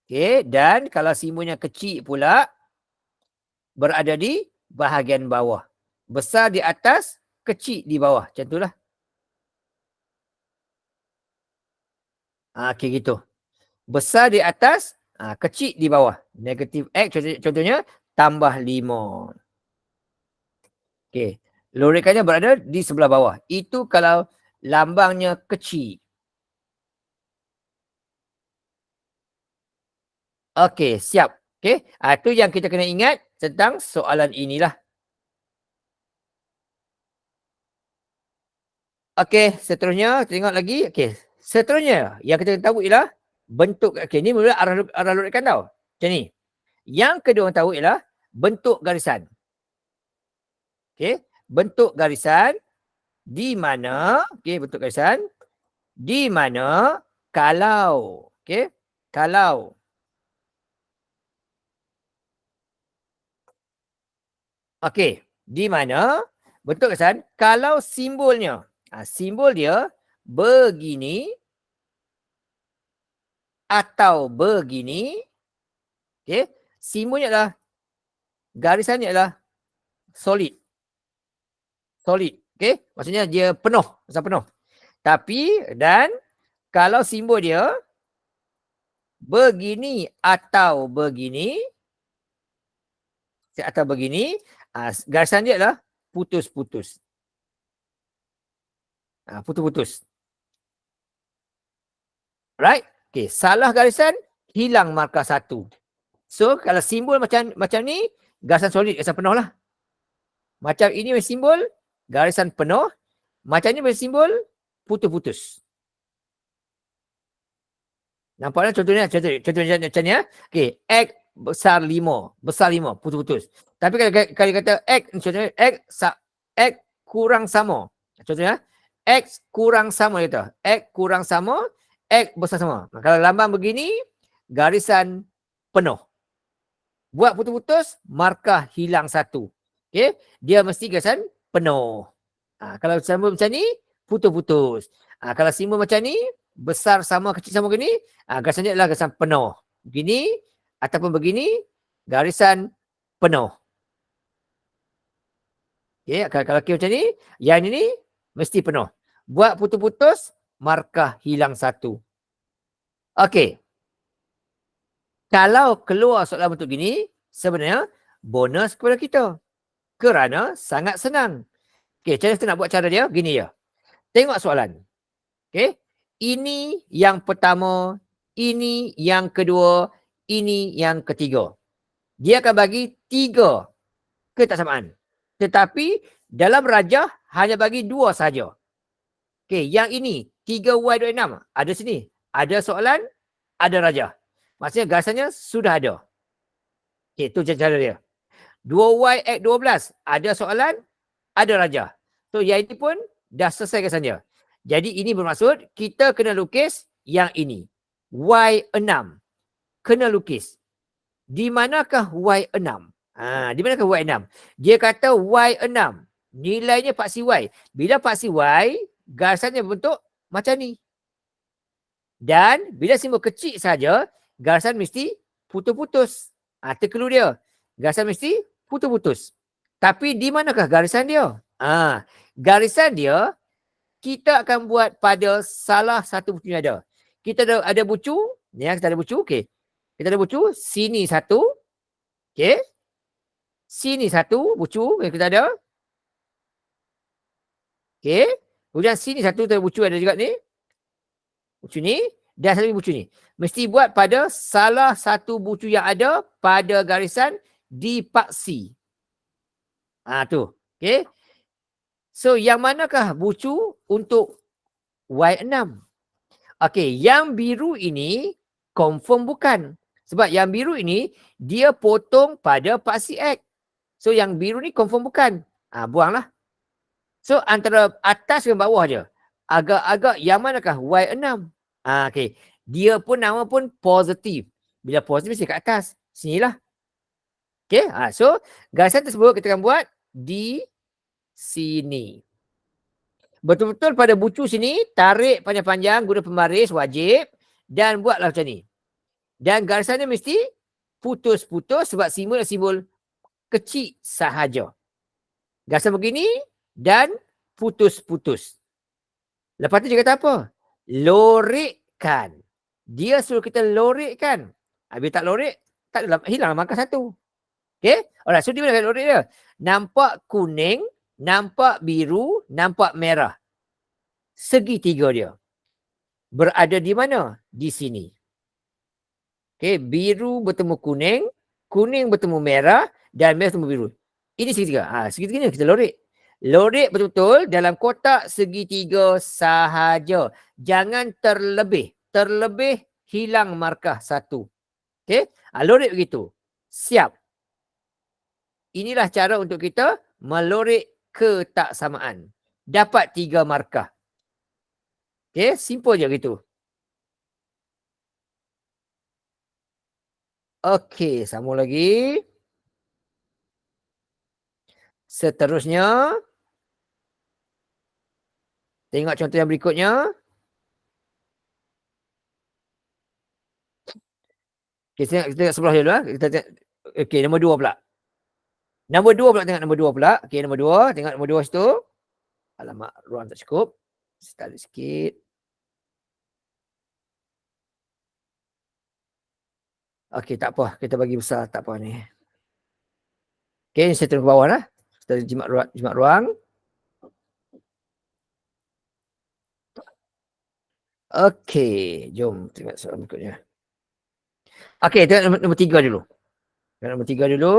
Okay. Dan kalau simbolnya kecil pula. Berada di bahagian bawah. Besar di atas. Kecil di bawah. Macam itulah. Okay gitu. Besar di atas. Kecil di bawah. Negatif X contohnya. Tambah 5. Okay. Lorikannya berada di sebelah bawah. Itu kalau lambangnya kecil. Okey, siap. Okey, itu yang kita kena ingat tentang soalan inilah. Okey, seterusnya tengok lagi. Okey, seterusnya yang kita tahu ialah bentuk. Okey, ni mula arah lorikan tau. Macam ni. Yang kedua tahu ialah bentuk garisan. Okey, bentuk garisan di mana, okey, bentuk garisan di mana kalau, okey, kalau okey, di mana bentuk garisan kalau simbolnya, simbol dia begini atau begini, okey, simbolnya adalah garisannya adalah solid. Solid, okey, maksudnya dia penuh, penuh. Tapi dan kalau simbol dia begini atau begini, garisan dia adalah putus-putus. Putus-putus. Right? Okay, salah garisan, hilang markah 1. So, kalau simbol macam ni, garisan solid, garisan penuh lah. Macam ini simbol, garisan penuh. Macam ni simbol, putus-putus. Nampaknya contohnya macam ni. Okay, X besar 5, putus-putus. Tapi kalau kata X, contohnya X kurang sama. Contohnya, X kurang sama kata. X kurang sama, X besar sama. Kalau lambang begini, garisan penuh. Buat putus-putus, markah hilang 1. Okay, dia mesti garisan penuh. Kalau simbol macam ni, putus-putus. Kalau simbol macam ni, besar sama, kecil sama begini, garisan dia adalah garisan penuh. Begini, ataupun begini, garisan penuh. Okay, kalau kira macam ni, yang ini mesti penuh. Buat putus-putus, markah hilang 1. Okey. Kalau keluar soalan bentuk gini, sebenarnya bonus kepada kita. Kerana sangat senang. Okey, cara kita nak buat cara dia, gini ya. Tengok soalan. Okey. Ini yang pertama, ini yang kedua, ini yang ketiga. Dia akan bagi 3 ketaksamaan. Tetapi dalam rajah hanya bagi 2 saja. Okey, yang ini 3Y26 ada sini. Ada soalan, ada rajah. Maksudnya garisannya sudah ada. Okey, itu cara dia. 2Y(X12) ada soalan, ada rajah. So yang ini pun dah selesai garisan dia. Jadi ini bermaksud kita kena lukis yang ini. Y6. kena lukis. Di manakah Y6? Di manakah Y6? Dia kata Y6. Nilainya paksi Y. Bila paksi Y, garisannya berbentuk macam ni. Dan bila simbol kecil saja, garisan mesti putus-putus. Terkeluar dia. Garisan mesti putus-putus. Tapi di manakah garisan dia? Garisan dia, kita akan buat pada salah satu bucu yang ada. Kita ada bucu. Ni kita ada bucu. Okay. Kita ada bucu. Sini satu. Okay. Sini satu bucu yang kita ada. Okay. Kemudian sini satu bucu ada juga ni. Bucu ni. Dan satu bucu ni. Mesti buat pada salah satu bucu yang ada pada garisan dipaksi. Tu. Okay. So, yang manakah bucu untuk Y6? Okay. Yang biru ini confirm bukan. Sebab yang biru ini dia potong pada paksi X. So, yang biru ni confirm bukan. Buanglah. So, antara atas dan bawah je. Agak-agak yang manakah? Y6. Okay. Dia pun nama pun positif. Bila positif mesti kat atas. Sinilah. Okay. So, garisan tersebut kita akan buat di sini. Betul-betul pada bucu sini, tarik panjang-panjang guna pembaris wajib. Dan buatlah macam ni. Dan garisannya mesti putus-putus sebab simbol kecil sahaja. Garisan begini dan putus-putus. Lepas tu dia kata apa? Lorekkan. Dia suruh kita lorekkan. Bila tak lorek, tak adalah, hilang markah satu. Okay? Alright, so di mana lorek dia? Nampak kuning, nampak biru, nampak merah. Segitiga dia. Berada di mana? Di sini. Okay, biru bertemu kuning, kuning bertemu merah, dan merah bertemu biru. Ini segitiga. Segitiga ni kita lorek. Lorek betul-betul dalam kotak segitiga sahaja. Jangan terlebih. Terlebih hilang markah satu. Okay. Lorek begitu. Siap. Inilah cara untuk kita melorek ketaksamaan. Dapat 3 markah. Okay. Simple je gitu. Okey. Sambung lagi. Seterusnya. Tengok contoh yang berikutnya. Okay, kita tengok sebelah dulu. Okey, nombor 2 pula. Nombor 2 pula, tengok nombor 2 pula. Okey, nombor 2. Tengok nombor 2 situ. Alamak, ruang tak cukup. Start sikit. Okey, tak apa. Kita bagi besar. Tak apa ni. Okey, saya turun ke bawah lah. Kita jimat ruang. Okey, jom tengok soalan berikutnya. Okey, tengok nombor 3 dulu. Tengok nombor 3 dulu.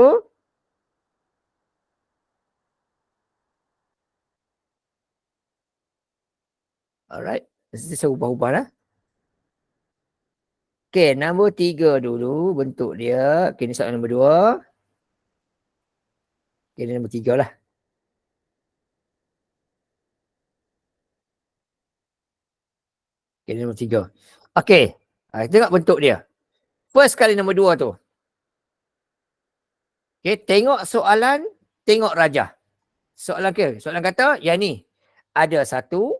Alright. Saya ubah-ubah lah. Okey, nombor 3 dulu bentuk dia. Okey, ni soalan nombor 2. Okey, ni nombor 3 lah. Okey, ni nombor 3. Okey, tengok bentuk dia. First kali nombor 2 tu. Okey, tengok soalan, tengok rajah. Soalan kata yang ni. Ada 1,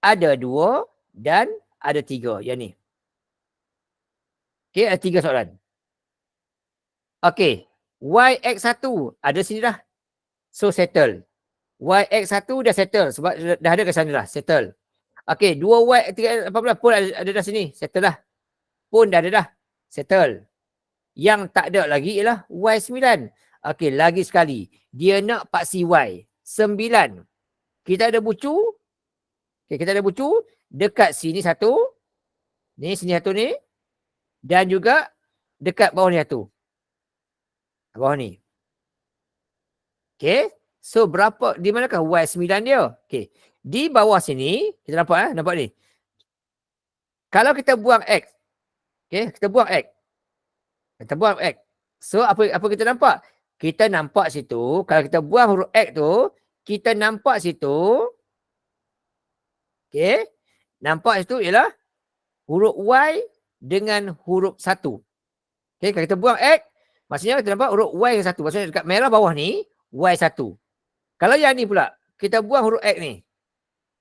ada 2 dan ada 3. Yang ni. Okey, ada 3 soalan. Okey, YX1 ada sini dah. So settle. YX1 dah settle sebab dah ada ke sana dah. Settle. Okey, 2Y18 pun ada dah sini. Settle dah. Pun dah ada dah. Settle. Yang tak ada lagi ialah Y9. Okey, lagi sekali. Dia nak paksi Y. 9. Kita ada bucu. Okey, kita ada bucu. Dekat sini satu. Ni, sini satu ni. Dan juga dekat bawah ni satu. Bawah ni. Okey. So, berapa, di manakah Y9 dia? Okey. Di bawah sini, kita nampak nampak ni. Kalau kita buang X. Okey, kita buang X. Kita buang X. So, apa kita nampak? Kita nampak situ, kalau kita buang huruf X tu, kita nampak situ. Okey. Nampak situ ialah huruf Y dengan huruf 1. Okay, kalau kita buang X, maksudnya kita nampak huruf Y yang 1. Maksudnya dekat merah bawah ni, Y1. Kalau yang ni pula, kita buang huruf X ni.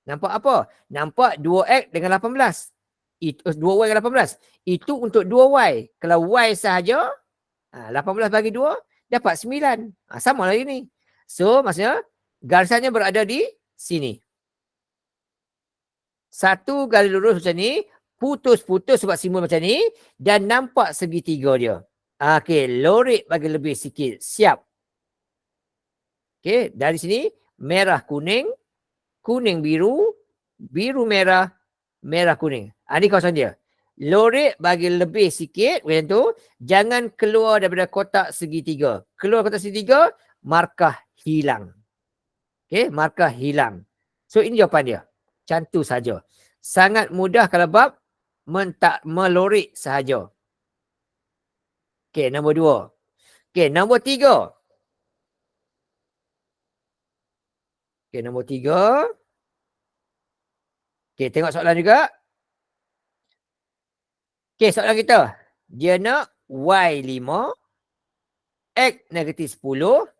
Nampak apa? Nampak 2X dengan 18. 2Y dengan 18. Itu untuk 2Y. Kalau Y sahaja, 18 bagi 2, dapat 9. Sama lagi ni. So, maksudnya, garisannya berada di sini. Satu garis lurus macam ni, putus-putus sebab simbol macam ni, dan nampak segitiga dia. Okey, lorek bagi lebih sikit. Siap. Okey, dari sini, merah kuning, kuning biru, biru merah, merah kuning. Ini kawasan dia. Lorek bagi lebih sikit, macam tu. Jangan keluar daripada kotak segitiga. Keluar kotak segitiga, markah hilang. Okey, markah hilang. So, ini jawapan dia. Macam tu saja. Sangat mudah kalau bab melorek sahaja. Okey, nombor 2. Okey, nombor 3. Okey, nombor 3. Okey, tengok soalan juga. Okey, soalan kita. Dia nak Y5, X negatif 10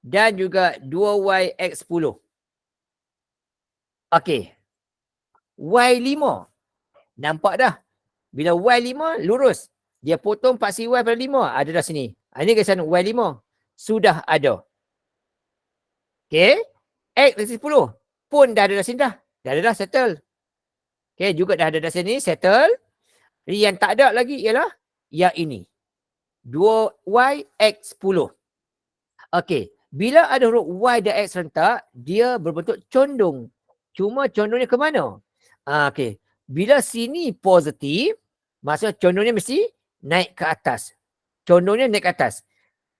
dan juga 2YX10. Okey. Y5. Nampak dah. Bila Y5 lurus. Dia potong paksi Y pada 5. Ada dah sini. Ini garisan Y5. Sudah ada. Okey. X negatif 10 pun dah ada dah sini dah. Dah ada dah settle. Okey, juga dah ada dah sini settle. Yang tak ada lagi ialah yang ini. 2YX10. Okey. Bila ada huruf Y dan X serentak, dia berbentuk condong. Cuma condongnya ke mana? Okey. Bila sini positif, maksudnya condongnya mesti naik ke atas. Condongnya naik ke atas.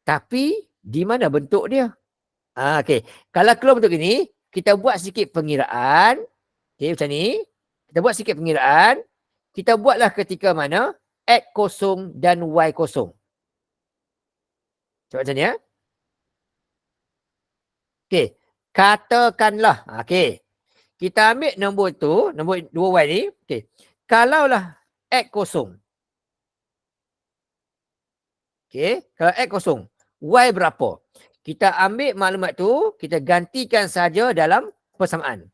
Tapi di mana bentuk dia? Okey. Kalau keluar bentuk ini, kita buat sedikit pengiraan. Okey, macam ni. Kita buat sedikit pengiraan. Kita buatlah ketika mana X kosong dan Y kosong. Cuba macam ni ya. Okey. Katakanlah. Okey. Kita ambil nombor tu, nombor 2Y ni. Okey. Kalaulah X kosong. Okey. Kalau X kosong. Y berapa? Kita ambil maklumat tu, kita gantikan saja dalam persamaan.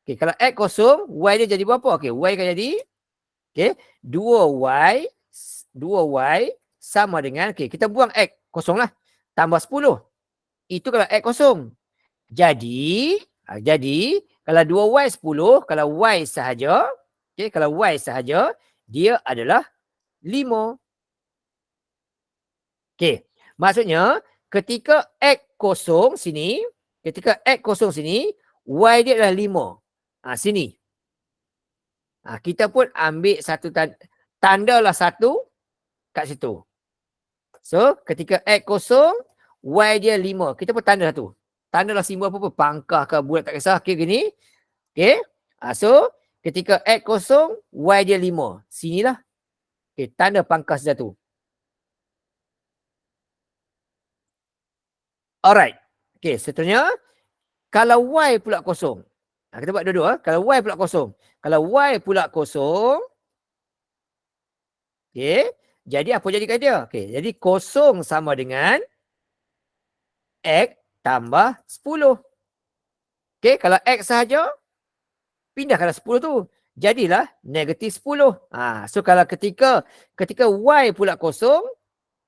Okey. Kalau X kosong, Y dia jadi berapa? Okey. Y akan jadi. Okey. 2Y sama dengan. Okey. Kita buang X kosong lah. Tambah 10. Itu kalau X kosong. Jadi kalau 2Y 10, kalau Y sahaja, okay, kalau Y sahaja, dia adalah 5. Okey. Maksudnya, ketika X kosong sini, Y dia adalah 5. Sini. Kita pun ambil satu tandalah satu kat situ. So, ketika X kosong, Y dia 5. Kita pun tanda satu. Tandalah simbol apa-apa. Pangkah ke bulat tak kisah. Okey, gini. Okey. So, ketika X kosong, Y dia 5. Sinilah. Okey, tanda pangkah satu. Alright. Okey, seterusnya. Kalau Y pula kosong. Kita buat dua-dua. Kalau Y pula kosong. Kalau Y pula kosong. Okey. Jadi apa jadi kat dia? Okey, jadi kosong sama dengan X tambah 10. Okey, kalau X sahaja, pindahkanlah 10 tu. Jadilah negatif 10. So kalau ketika Y pula kosong,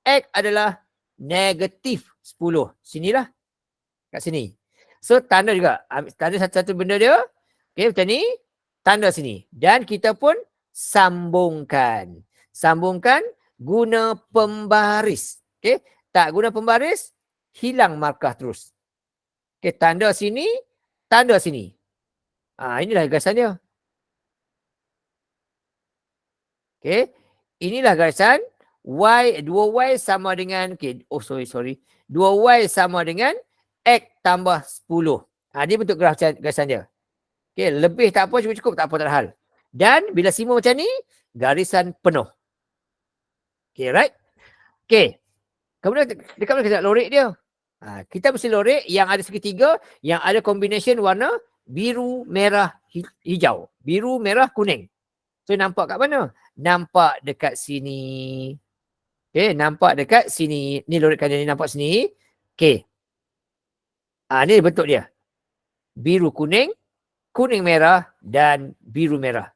X adalah negatif 10. Sinilah. Kat sini. So tanda juga. Tanda satu-satu benda dia. Okey, macam ni. Tanda sini. Dan kita pun sambungkan. Sambungkan guna pembaris. Okey, tak guna pembaris, hilang markah terus. Okey, tanda sini, tanda sini. Inilah garisan dia. Okey, inilah garisan Y, 2Y sama dengan, okey, sorry. 2Y sama dengan X tambah 10. Dia bentuk garisan dia. Okey, lebih tak apa, cukup tak apa, tak ada hal. Dan bila simbol macam ni, garisan penuh. Okey, right? Okey. Kemudian dekat mana kita nak lorek dia? Kita mesti lorek yang ada segitiga, yang ada combination warna biru, merah, hijau. Biru, merah, kuning. So nampak kat mana? nampak dekat sini. Okey, nampak dekat sini. Ni lorikan dia ni nampak sini. Okey. Ni bentuk dia. Biru kuning, kuning merah dan biru merah.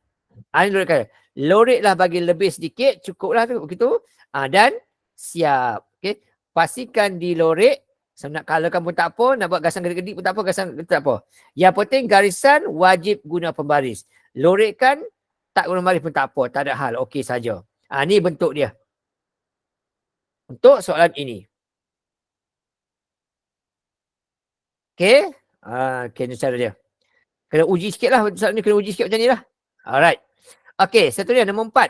Ni lorikan dia. Loritlah bagi lebih sedikit, cukuplah tu begitu. Dan siap. Okey. Pastikan dilorik. Nak colorkan pun tak apa, nak buat gasan gedik-gedik pun tak apa, gasan tak apa. Yang penting garisan wajib guna pembaris. Lorikkan tak guna pembaris pun tak apa, tak ada hal, okey saja. Ni bentuk dia. Untuk soalan ini. Okey. Okey, ni cara dia. Kena uji sikit lah, soalan ni kena uji sikit macam ni lah. Alright. Okey, satu dia nombor 4.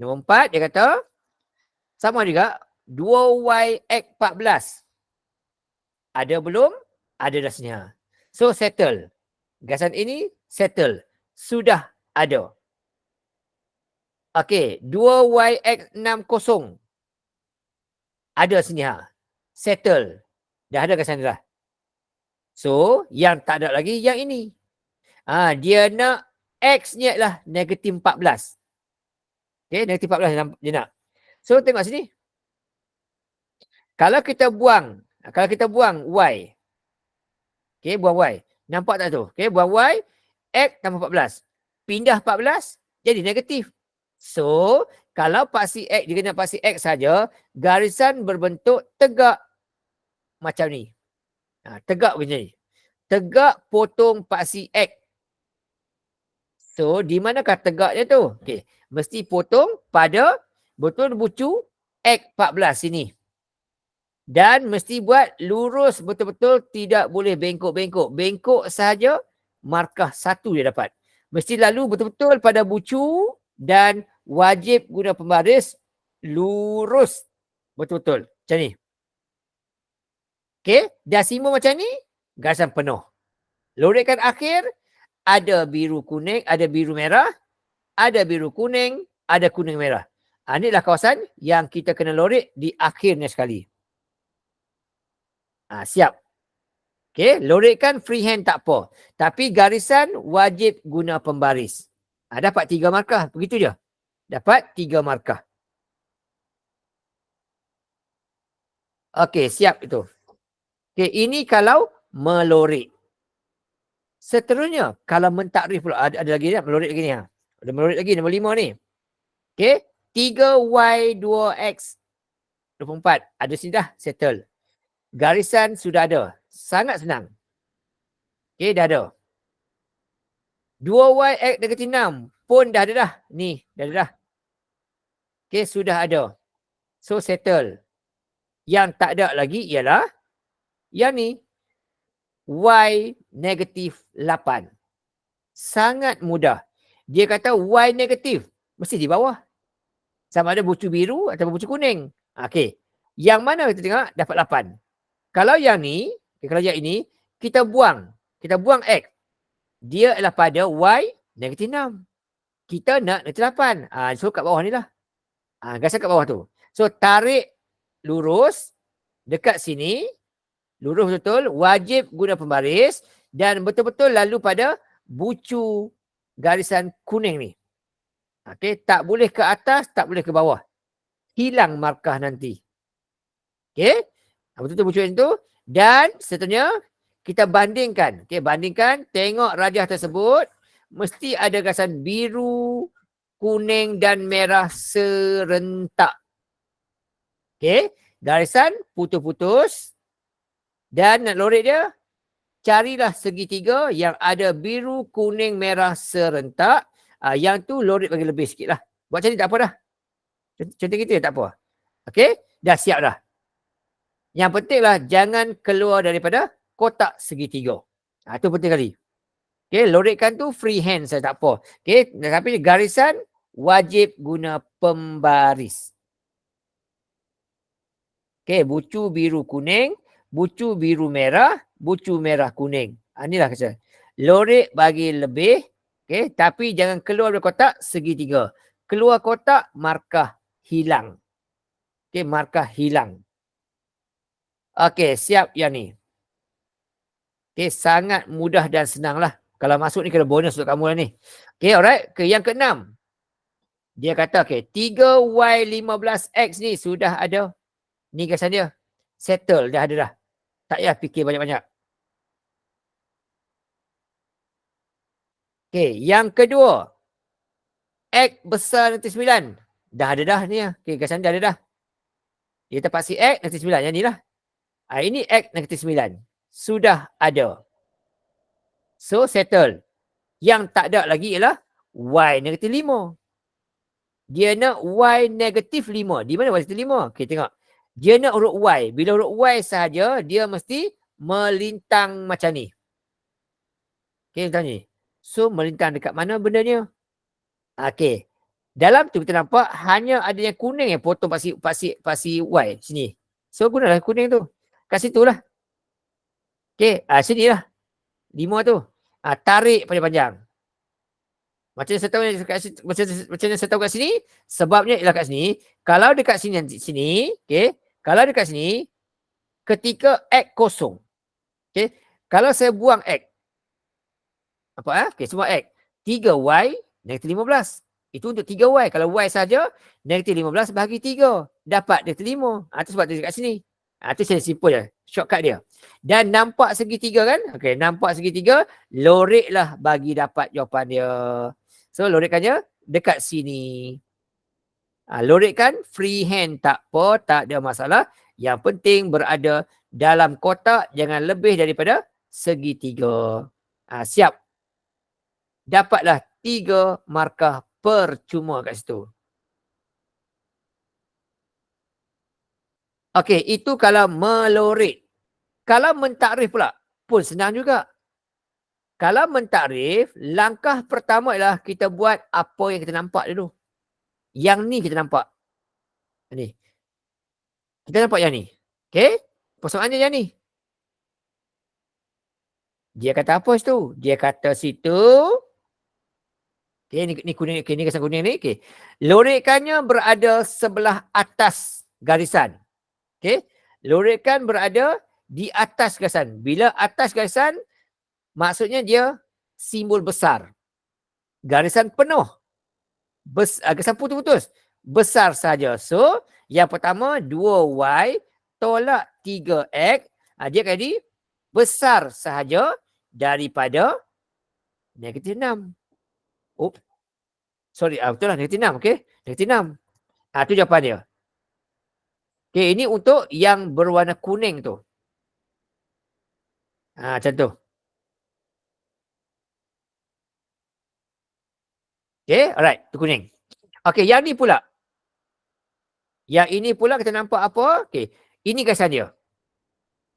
Nombor 4 dia kata sama juga 2y(x)14. Ada belum? Ada dah senyap. So settle. Gasan ini settle. Sudah ada. Okey, 2y(x)60. Ada senyap. Settle. Dah ada gasan dah. So, yang tak ada lagi yang ini. Dia nak x-nya lah negatif 14. Okey, negatif 14 dia nak. So, tengok sini. Kalau kita buang y. Okey, buang y. Nampak tak tu? Okey, buang y. X tambah 14. Pindah 14, jadi negatif. So, kalau paksi X, dia kena paksi X saja, garisan berbentuk tegak. Macam ni. Tegak macam ni. Tegak potong paksi X. So, di manakah tegaknya tu? Okey, mesti potong pada betul bucu X14 sini. Dan mesti buat lurus betul-betul, tidak boleh bengkok-bengkok. Bengkok sahaja, markah 1 dia dapat. Mesti lalu betul-betul pada bucu dan wajib guna pembaris lurus. Betul-betul. Macam ni. Okey, dah simbol macam ni, garisan penuh. Lorikan akhir, ada biru kuning, ada biru merah, ada biru kuning, ada kuning merah. Inilah kawasan yang kita kena lorik di akhirnya sekali. Siap. Okey, lorikkan freehand tak apa. Tapi garisan wajib guna pembaris. Dapat 3 markah. Begitu je. Dapat 3 markah. Okey, siap itu. Okey, ini kalau melorik. Seterusnya, kalau mentakrif pula. Ada lagi ni, melorik lagi ni. Ada melorik lagi, nombor 5 ni. Okey, 3y2x 24. Ada sini dah, settle. Garisan sudah ada. Sangat senang. Okey, dah ada. 2y(x) negatif 6 pun dah ada dah. Ni, dah ada dah. Okey, sudah ada. So, settle. Yang tak ada lagi ialah yang ni. Y negatif 8. Sangat mudah. Dia kata Y negatif. Mesti di bawah. Sama ada bucu biru atau bucu kuning. Okey. Yang mana kita tengok dapat 8. Kalau yang ni, kalau yang ini, kita buang. Kita buang X. Dia adalah pada Y negatif 6. Kita nak negatif 8. So kat bawah ni lah. Gasan kat bawah tu. So tarik lurus dekat sini. Lurus betul. Wajib guna pembaris. Dan betul-betul lalu pada bucu garisan kuning ni. Okey, tak boleh ke atas, tak boleh ke bawah. Hilang markah nanti. Okey. Betul-betul bucu itu. Dan seterusnya kita bandingkan. Okey, bandingkan. Tengok rajah tersebut. Mesti ada garisan biru, kuning dan merah serentak. Okey. Garisan putus-putus. Dan nak lorik dia, carilah segitiga yang ada biru, kuning, merah serentak. Yang tu lorik bagi lebih sikit lah. Buat macam ni tak apa dah. Contoh kita tak apa. Okey, dah siap dah. Yang pentinglah jangan keluar daripada kotak segitiga. Itu penting kali. Okey, lorikkan tu freehand saya tak apa. Okey, tapi garisan wajib guna pembaris. Okey, bucu biru kuning, bucu biru merah, bucu merah kuning. Inilah kata. Lorik bagi lebih. Okey, tapi jangan keluar dari kotak segitiga. Keluar kotak, markah hilang. Okey, markah hilang. Okey, siap yang ni. Okey, sangat mudah dan senang lah. Kalau masuk ni kena bonus untuk kamu lah ni. Okay, alright. Okay, yang keenam. Dia kata, okay, 3Y15X ni sudah ada. Ni gasan dia. Settle, dah ada dah. Tak payah fikir banyak-banyak. Okay, yang kedua. X besar negatif 9. Dah ada dah ni. Okay, gasan dah ada dah. Dia terpaksi X negatif 9. Yang ni lah. Ini X negatif 9. Sudah ada. So, settle. Yang tak ada lagi ialah Y negatif 5. Dia nak Y negatif 5. Di mana Y negatif 5? Okay, tengok. Dia nak urut Y. Bila urut Y sahaja, dia mesti melintang macam ni. Okay, macam ni. So, melintang dekat mana benda ni? Okay. Dalam tu kita nampak hanya ada yang kuning yang potong pasi Y sini. So, gunalah kuning tu. Kat situ lah. Okay, sini lah. 5 tu. Tarik panjang-panjang. Macam saya tahu macam saya tahu kat sini, sebabnya ialah kat sini, kalau dekat sini, okey, kalau dekat sini ketika X kosong. Okey, kalau saya buang X apa okey, semua X 3Y negatif 15. Itu untuk 3Y. Kalau Y saja negatif 15 bahagi 3 dapat negatif 5. Itu sebab dia dekat sini. Itu saya simple je. Shortcut dia. Dan nampak segitiga kan? Okey, nampak segitiga, loreklah bagi dapat jawapan dia. So, lorekkannya dekat sini. Lorekkan freehand tak apa, tak ada masalah. Yang penting berada dalam kotak, jangan lebih daripada segitiga. Siap. Dapatlah 3 markah percuma kat situ. Okey, itu kalau melorek. Kalau mentakrif pula, pun senang juga. Kalau mentakrif, langkah pertama ialah kita buat apa yang kita nampak dulu. Yang ni kita nampak. Ni. Kita nampak yang ni. Okey? Persoalannya yang ni. Dia kata apa situ? Dia kata situ. Okey, ni kuning, okay, ni gasan kuning ni. Okey. Lorekkannya berada sebelah atas garisan. Okey? Lorekkan berada di atas garisan. Bila atas garisan, maksudnya dia simbol besar. Garisan penuh. Garisan putus-putus. Besar saja. So, yang pertama 2Y tolak 3X. Dia jadi besar sahaja daripada negatif 6. Oh, sorry. Betul lah negatif 6. Okay. Negatif 6. Itu jawapan dia. Okay, ini untuk yang berwarna kuning tu. Macam tu. Okay, alright. Itu kuning. Okay, yang ni pula. Yang ini pula kita nampak apa? Okay, ini gasan dia.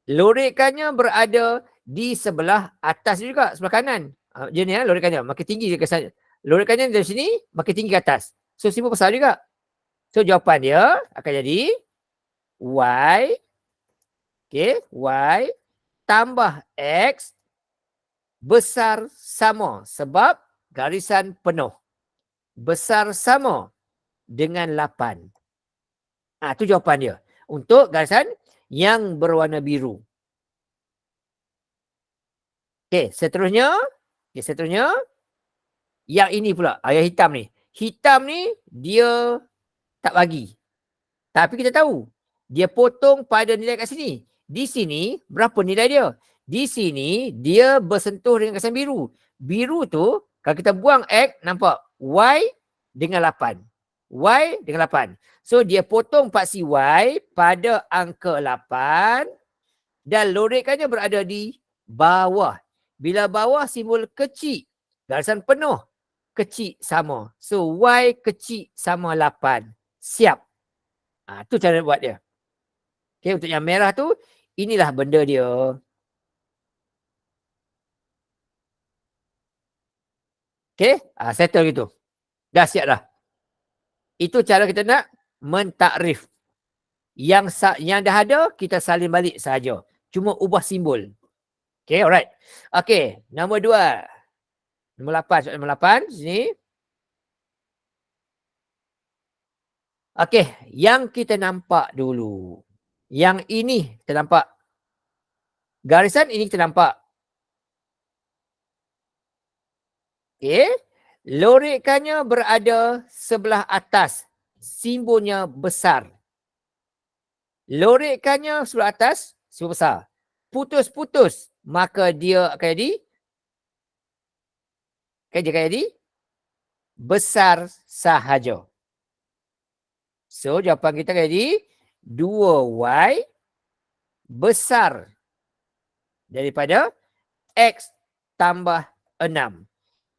Lorekkannya berada di sebelah atas juga, sebelah kanan. Dia ni lorekkannya. Makin tinggi gasan. Lorekkannya dari sini, makin tinggi ke atas. So, simbol besar juga. So, jawapan dia akan jadi Y. Okay, Y tambah X besar sama. Sebab garisan penuh. Besar sama dengan 8. Itu jawapan dia. Untuk garisan yang berwarna biru. Okey, seterusnya. Yang ini pula. Yang hitam ni. Hitam ni dia tak bagi. Tapi kita tahu. Dia potong pada nilai kat sini. Di sini berapa nilai dia? Di sini dia bersentuh dengan garisan biru. Biru tu kalau kita buang X nampak Y dengan 8. Y dengan 8. So, dia potong paksi Y pada angka 8 dan lorekkannya berada di bawah. Bila bawah simbol kecil, garisan penuh, kecil sama. So, Y kecil sama 8. Siap. Tu cara buat dia. Okay, untuk yang merah tu, inilah benda dia. Okay, settle gitu. Dah siap dah. Itu cara kita nak mentakrif. Yang dah ada, kita salin balik sahaja. Cuma ubah simbol. Okay, alright. Okay, nombor 2. Nombor 8. Soalan nombor 8. Sini. Okay, yang kita nampak dulu. Yang ini kita nampak. Garisan ini kita nampak. Okey. Lorekannya berada sebelah atas. Simbolnya besar. Lorekannya sebelah atas, simbol besar. Putus-putus, maka dia akan jadi besar sahaja. So, jawapan kita akan jadi 2Y besar daripada X tambah 6.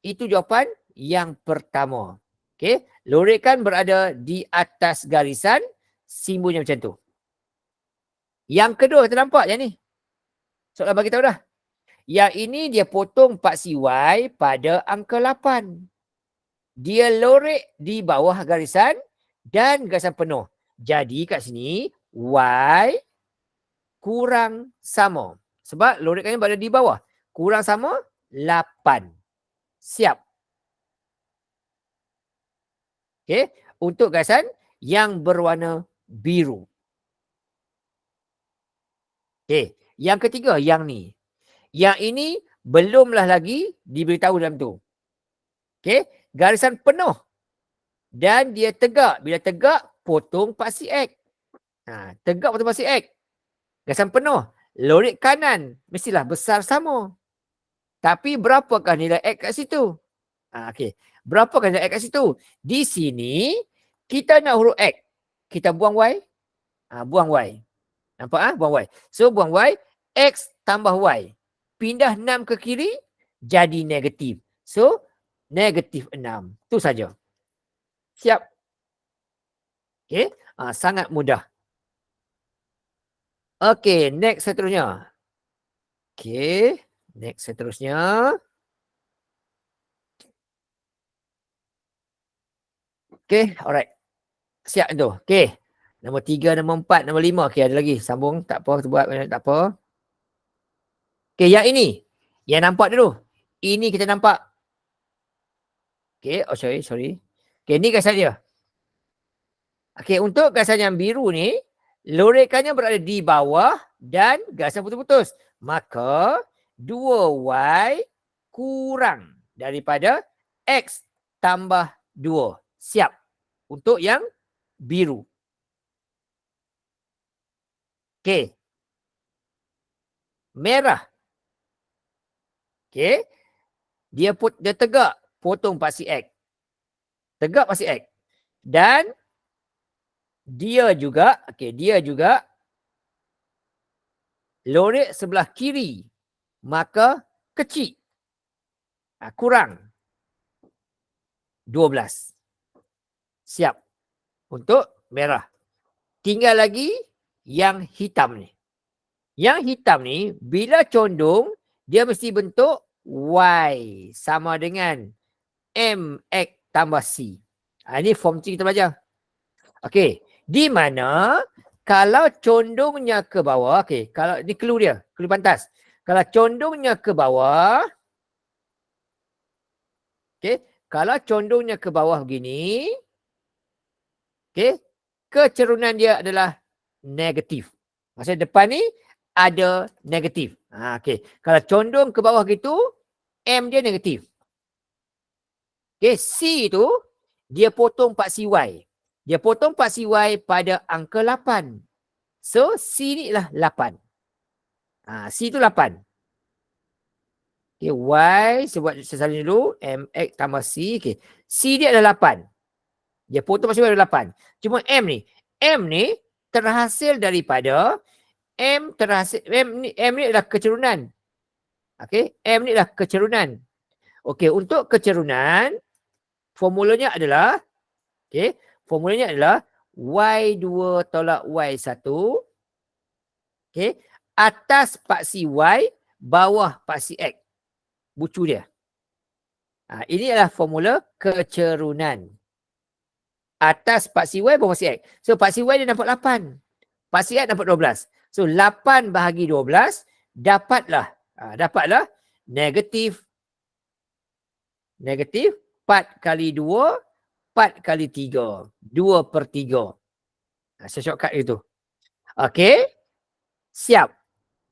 Itu jawapan yang pertama. Okey, lorekan berada di atas garisan, simbolnya macam tu. Yang kedua, kita nampak yang ni. Soalan bagi tahu dah. Yang ini dia potong paksi Y pada angka 8. Dia lorek di bawah garisan dan garisan penuh. Jadi kat sini Y kurang sama. Sebab lorekannya berada di bawah. Kurang sama 8. Siap. Okey, untuk garisan yang berwarna biru. Okey, yang ketiga yang ni. Yang ini belumlah lagi diberitahu dalam tu. Okey, garisan penuh dan dia tegak. Bila tegak, potong paksi X. Tegak potong paksi X. Garisan penuh. Lorek kanan mestilah besar sama. Tapi berapakah nilai X kat situ? Okey. Berapakah nilai X kat situ? Di sini kita nak huruf X. Kita buang Y. Buang Y. Nampak buang Y. So buang Y. X tambah Y. Pindah 6 ke kiri. Jadi negatif. So negatif 6. Tu saja. Siap. Okey. Sangat mudah. Okey. Next seterusnya. Okey. Next seterusnya. Okey. Alright. Siap tu. Okey. Nombor 3, nombor 4, nombor 5. Okey, ada lagi. Sambung. Tak apa. Kita buat. Tak apa. Okey, yang ini. Yang nampak dulu. Ini kita nampak. Okey. Oh, sorry. Okey, ni garisan dia. Okey, untuk garisan yang biru ni, lorekannya berada di bawah dan garisan putus-putus. Maka 2Y kurang daripada X tambah 2. Siap. Untuk yang biru. Okey. Merah. Okey. Dia tegak. Potong paksi X. Tegak paksi X. Dan dia juga lorek sebelah kiri. Maka kecil. Kurang 12. Siap. Untuk merah. Tinggal lagi yang hitam ni. Yang hitam ni, bila condong, dia mesti bentuk Y sama dengan MX tambah C. Ini form 3 kita belajar. Okey. Di mana kalau condongnya ke bawah, okey, kalau ni clue dia, clue pantas. Kalau condongnya ke bawah, okey, kalau condongnya ke bawah begini, okey, kecerunan dia adalah negatif. Maksudnya depan ni ada negatif. Okey. Kalau condong ke bawah gitu, M dia negatif. Okey, C tu dia potong paksi Y. Dia potong paksi Y pada angka 8. So, C ni lah 8. C tu 8. Okay, Y, saya buat sesalin dulu. MX tambah C. Okay. C dia adalah 8. Dia potong paksi Y adalah 8. Cuma M ni terhasil daripada M ni adalah kecerunan. Okay, M ni adalah kecerunan. Okay, untuk kecerunan, formulanya adalah, okay, formulanya adalah Y2 tolak Y1. Okay, atas paksi Y, bawah paksi X. Bucu dia. Ini adalah formula kecerunan. Atas paksi Y, bawah paksi X. So, paksi Y dia dapat 8. Paksi X dapat 12. So, 8 bahagi 12, dapatlah negatif 4 kali 2, 4 kali 3. 2/3. Saya shortcut itu. Okey. Siap.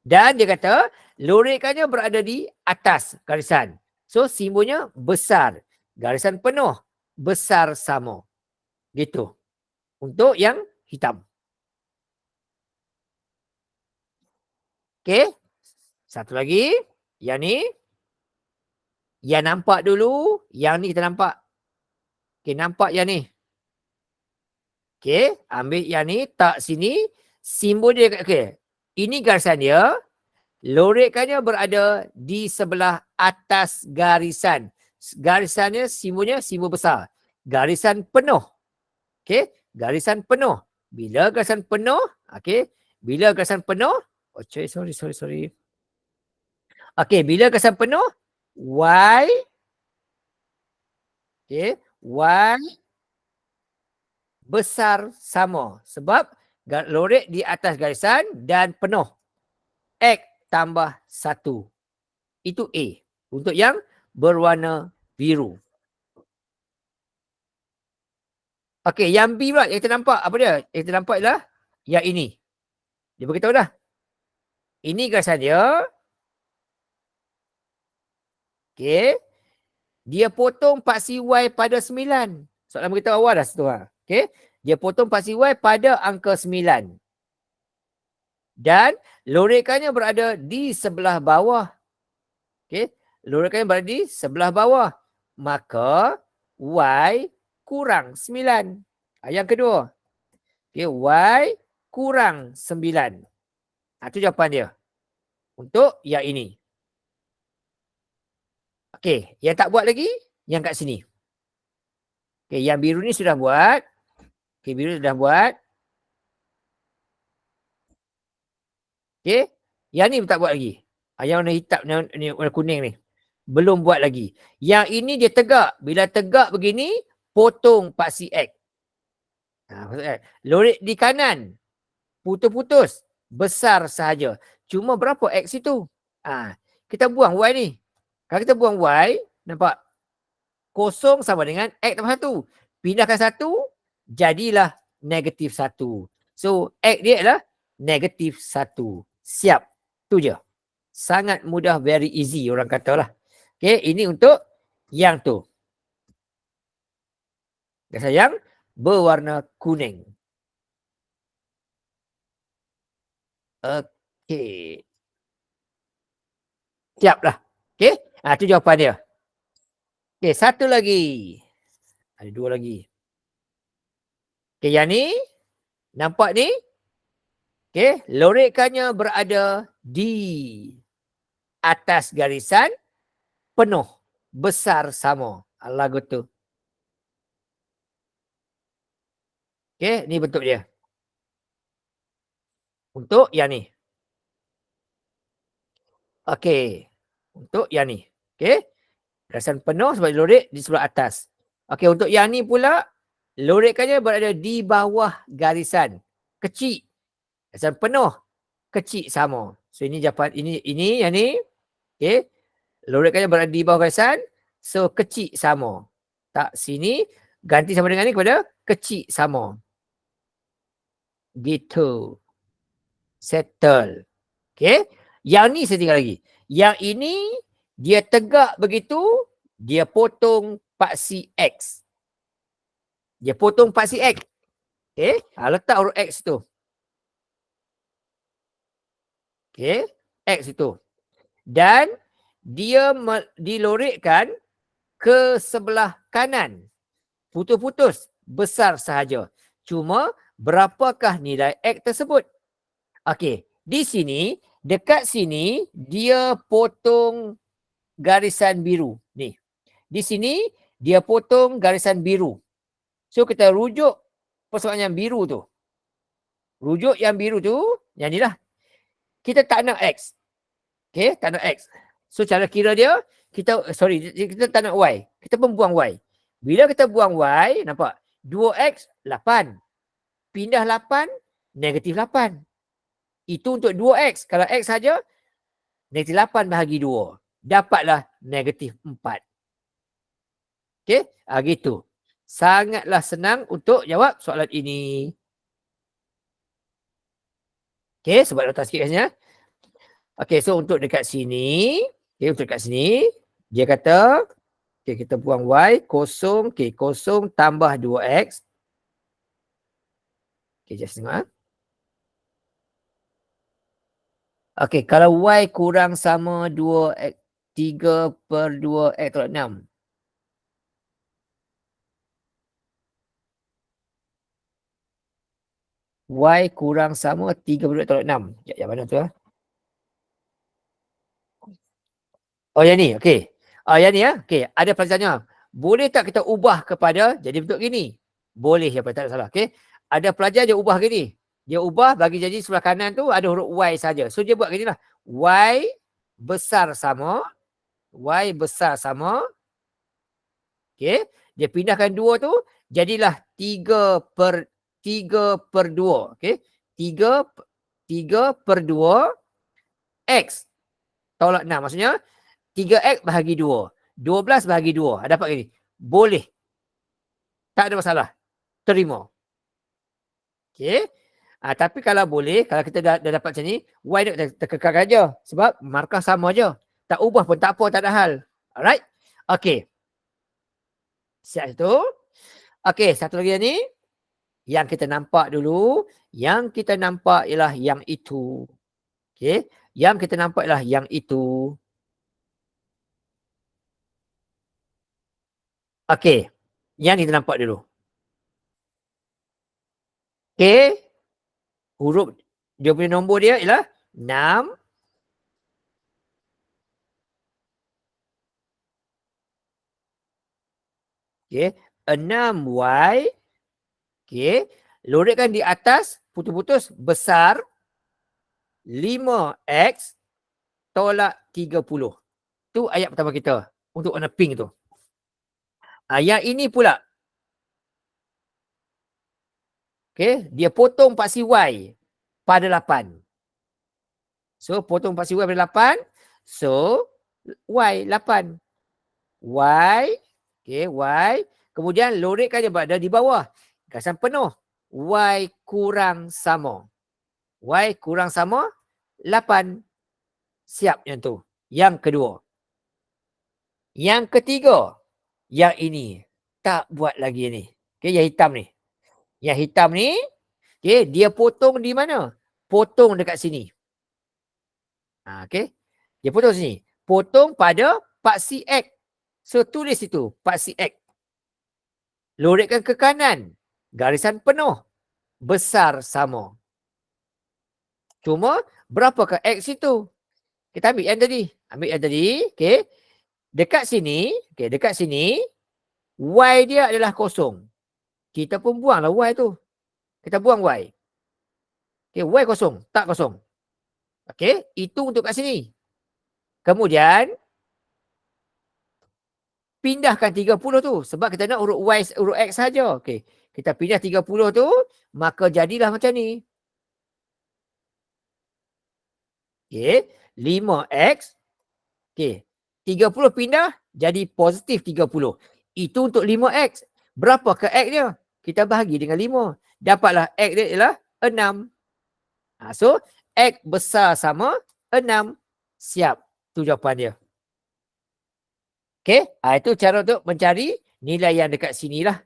Dan dia kata, lorekannya berada di atas garisan. So, simbolnya besar. Garisan penuh, besar sama. Gitu. Untuk yang hitam. Okey. Satu lagi. Yang ni. Yang nampak dulu. Yang ni kita nampak. Okey, nampak yang ni. Okey, ambil yang ni, tak sini. Simbol dia, okey. Ini garisan dia. Lorekkannya berada di sebelah atas garisan. Garisannya, simbolnya simbol besar. Garisan penuh. Okey, garisan penuh. Bila garisan penuh, okey. Bila garisan penuh, oh, sorry. Okey, bila garisan penuh, Y, okey, Y besar sama. Sebab lorek di atas garisan dan penuh. X tambah 1. Itu A. Untuk yang berwarna biru. Okey, yang B pula yang kita nampak apa dia? Yang kita nampak ialah yang ini. Dia beritahu dah. Ini garisan dia. Okey. Dia potong paksi Y pada 9. Soalan beritahu awal dah situ. Okey. Dia potong paksi Y pada angka 9. Dan lorekkannya berada di sebelah bawah. Okey. Lorekkannya berada di sebelah bawah. Maka Y kurang 9. Yang kedua. Okay, Y kurang 9. Itu jawapan dia. Untuk yang ini. Okey, yang tak buat lagi, yang kat sini. Okey, yang biru ni sudah buat. Okey, biru sudah buat. Okey, yang ni tak buat lagi. Yang warna hitam, ni warna kuning ni. Belum buat lagi. Yang ini dia tegak. Bila tegak begini, potong paksi X. Lorek di kanan. Putus-putus. Besar sahaja. Cuma berapa X itu? Kita buang Y ni. Kalau kita buang Y, nampak? Kosong sama dengan X tambah 1. Pindahkan 1, jadilah negatif 1. So, X dia adalah negatif 1. Siap. Tu je. Sangat mudah, very easy orang kata lah. Okay, ini untuk yang tu. Garisan yang berwarna kuning. Okey. Siap lah. Okey. Itu jawapan dia. Okey, satu lagi. Ada dua lagi. Okey, yang ni. Nampak ni? Okey, lorekkannya berada di atas garisan penuh. Besar sama. Lagu tu. Okey, ni bentuk dia. Untuk yang ni. Okey. Untuk yang ni. Okey. Garisan penuh sebab lorek di sebelah atas. Okey, untuk yang ni pula, lorekkannya berada di bawah garisan. Kecil. Garisan penuh. Kecil sama. So, ini jawapan, ini yang ni. Okey. Lorekkannya berada di bawah garisan. So, kecil sama. Tak, sini. Ganti sama dengan ni kepada kecil sama. Gitu. Settle. Okey. Yang ni saya tinggal lagi. Yang ini, dia tegak begitu, dia potong paksi X. Dia potong paksi X. Okey. Letak huruf X tu. Okey. X itu. Dan dia dilorekkan ke sebelah kanan. Putus-putus. Besar sahaja. Cuma berapakah nilai X tersebut? Okey. Di sini, dekat sini, dia potong garisan biru. Ni. Di sini, dia potong garisan biru. So, kita rujuk persoalan yang biru tu. Rujuk yang biru tu, yang ni lah. Kita tak nak X. Okay, tak nak X. So, cara kira dia, kita tak nak Y. Kita pun buang Y. Bila kita buang Y, nampak? 2X, 8. Pindah 8, negatif 8. Itu untuk 2X. Kalau X saja, negatif 8 bahagi 2. Dapatlah negatif 4. Okay, gitu. Sangatlah senang untuk jawab soalan ini. Okay, sebab letak sikit kat sini. Okay, so untuk dekat sini. Okay, untuk dekat sini. Dia kata, okay, kita buang Y, kosong, okay, kosong tambah 2X. Okay, just tengok. Okay, kalau Y kurang sama 2X, 3/2X tolak 6. Y kurang sama 3/2 tolak 6. Yang mana tu? Oh, yang ni. Okey. Yang ni ya. Okey, ada pelajarannya. Boleh tak kita ubah kepada jadi bentuk gini? Boleh, siapa tak ada salah. Okey. Ada pelajar dia ubah gini. Dia ubah bagi jadi sebelah kanan tu ada huruf Y saja. So dia buat gini lah. Y besar sama. Y besar sama. Okey. Dia pindahkan 2 tu. Jadilah 3/2. Okey. 3/2 X tolak 6. Maksudnya 3X bahagi 2. 12 bahagi 2. Dapat gini. Boleh. Tak ada masalah. Terima. Okey. Tapi kalau boleh, kalau kita dah dapat macam ni, Y ni kita kekalkan je. Sebab markah sama je. Tak ubah pun tak apa, tak ada hal. Alright? Okey. Siap itu. Okey, satu lagi ni. Yang kita nampak dulu. Yang kita nampak ialah yang itu. Okey. Yang kita nampak ialah yang itu. Okey. Yang kita nampak dulu. Okey. Huruf dia punya nombor dia ialah 6. Okey. 6Y. Okey. Lorikkan di atas. Putus-putus. Besar. 5X. Tolak 30. Tu ayat pertama kita. Untuk warna pink tu. Yang ini pula. Okey. Dia potong paksi Y. Pada 8. So, potong paksi Y pada 8. So, Y 8. Y. Okey, Y. Kemudian lorikkan dia pada di bawah. Gasan penuh. Y kurang sama. Y kurang sama 8. Siap yang tu. Yang kedua. Yang ketiga. Yang ini. Tak buat lagi ni. Okey, yang hitam ni. Yang hitam ni. Okey, dia potong di mana? Potong dekat sini. Okey. Dia potong sini. Potong pada paksi X. So, tulis itu. Paksi X. Lorikkan ke kanan. Garisan penuh. Besar sama. Cuma, berapakah X itu? Kita ambil yang tadi. Ambil yang tadi. Okey. Dekat sini. Okey, dekat sini. Y dia adalah kosong. Kita pun buanglah Y tu. Kita buang Y. Okey, Y kosong. Tak kosong. Okey. Itu untuk kat sini. Kemudian. Pindahkan 30 tu. Sebab kita nak huruf Y, huruf X saja. Okey. Kita pindah 30 tu. Maka jadilah macam ni. Okey. 5X. Okey. 30 pindah. Jadi positif 30. Itu untuk 5X. Berapa ke X dia? Kita bahagi dengan 5. Dapatlah X dia ialah 6. So, X besar sama 6. Siap. Tu jawapan dia. Okey. Itu cara untuk mencari nilai yang dekat sini lah.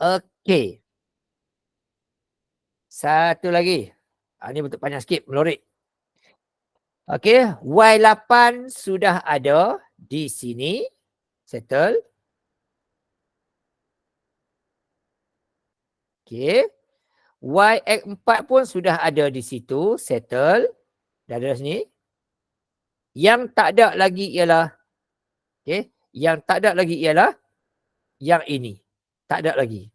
Okey. Satu lagi. Ini bentuk panjang sikit. Melorik. Okey. Y8 sudah ada di sini. Settle. Okey. YX4 pun sudah ada di situ. Settle. Dah ada sini. Yang tak ada lagi ialah. Okey. Yang tak ada lagi ialah. Yang ini. Tak ada lagi.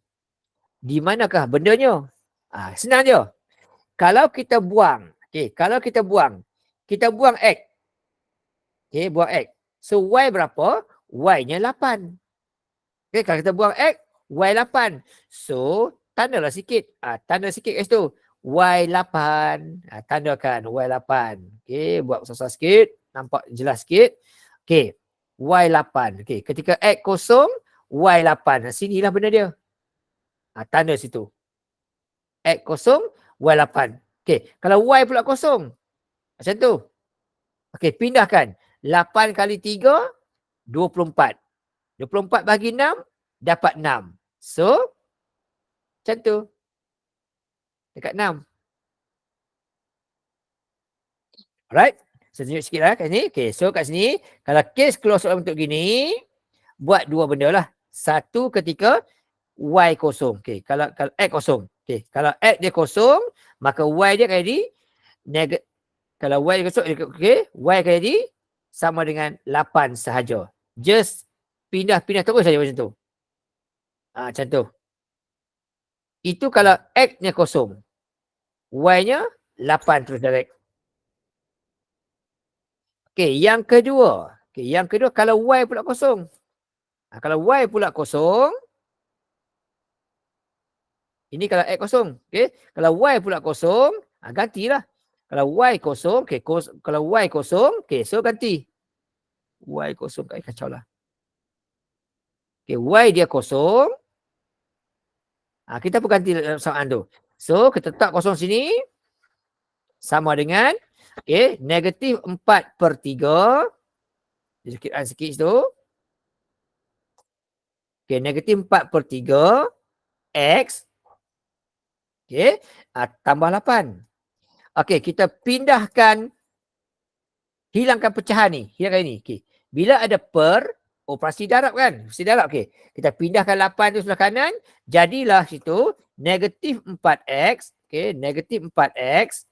Di manakah bendanya? Senang je. Kalau kita buang. Okey. Kalau kita buang. Kita buang X. Okey. Buang X. So Y berapa? Y-nya 8. Okey. Kalau kita buang X. Y8. So. Tandalah sikit. Tanda sikit kat situ. Y8. Tandakan Y8. Okey. Buat besar sikit. Nampak jelas sikit. Okey. Y8. Okey. Ketika X kosong. Y8. Sinilah benda dia. Tanda situ. X kosong. Y8. Okey. Kalau Y pula kosong. Macam tu. Okey. Pindahkan. 8 kali 3, 24. 24 bagi 6, dapat 6. So, macam tu. Dekat 6. Alright. Saya tunjuk sikit lah kat sini. Okay, so kat sini, kalau kes keluar soalan bentuk gini, buat dua benda lah. Satu ketika Y kosong. Okay, kalau X kosong. Okay, kalau X dia kosong, maka Y dia akan jadi negatif. Kalau Y dia kosong, okay, Y akan jadi sama dengan 8 sahaja. Just pindah-pindah terus saja macam tu. Macam tu. Itu kalau X-nya kosong. Y-nya 8 terus direct. Okay, yang kedua. Okay, yang kedua kalau Y pula kosong. Kalau Y pula kosong, ini kalau X kosong. Okay, kalau Y pula kosong, gantilah. Kalau Y kosong, okay, kalau Y kosong, okay, so ganti. Y kosong, kacau lah. Okay, Y dia kosong. Kita pun ganti soalan tu. So, kita letak kosong sini. Sama dengan, okay, negatif 4/3. Sikit situ. Okay, negatif 4/3 X. Okay, tambah 8. Okay, kita pindahkan, hilangkan pecahan ni. Hilangkan ini. Okay. Bila ada per, operasi darab kan? Operasi darab, okay. Kita pindahkan 8 tu sebelah kanan. Jadilah situ, negatif 4X. Okay, negatif 4X.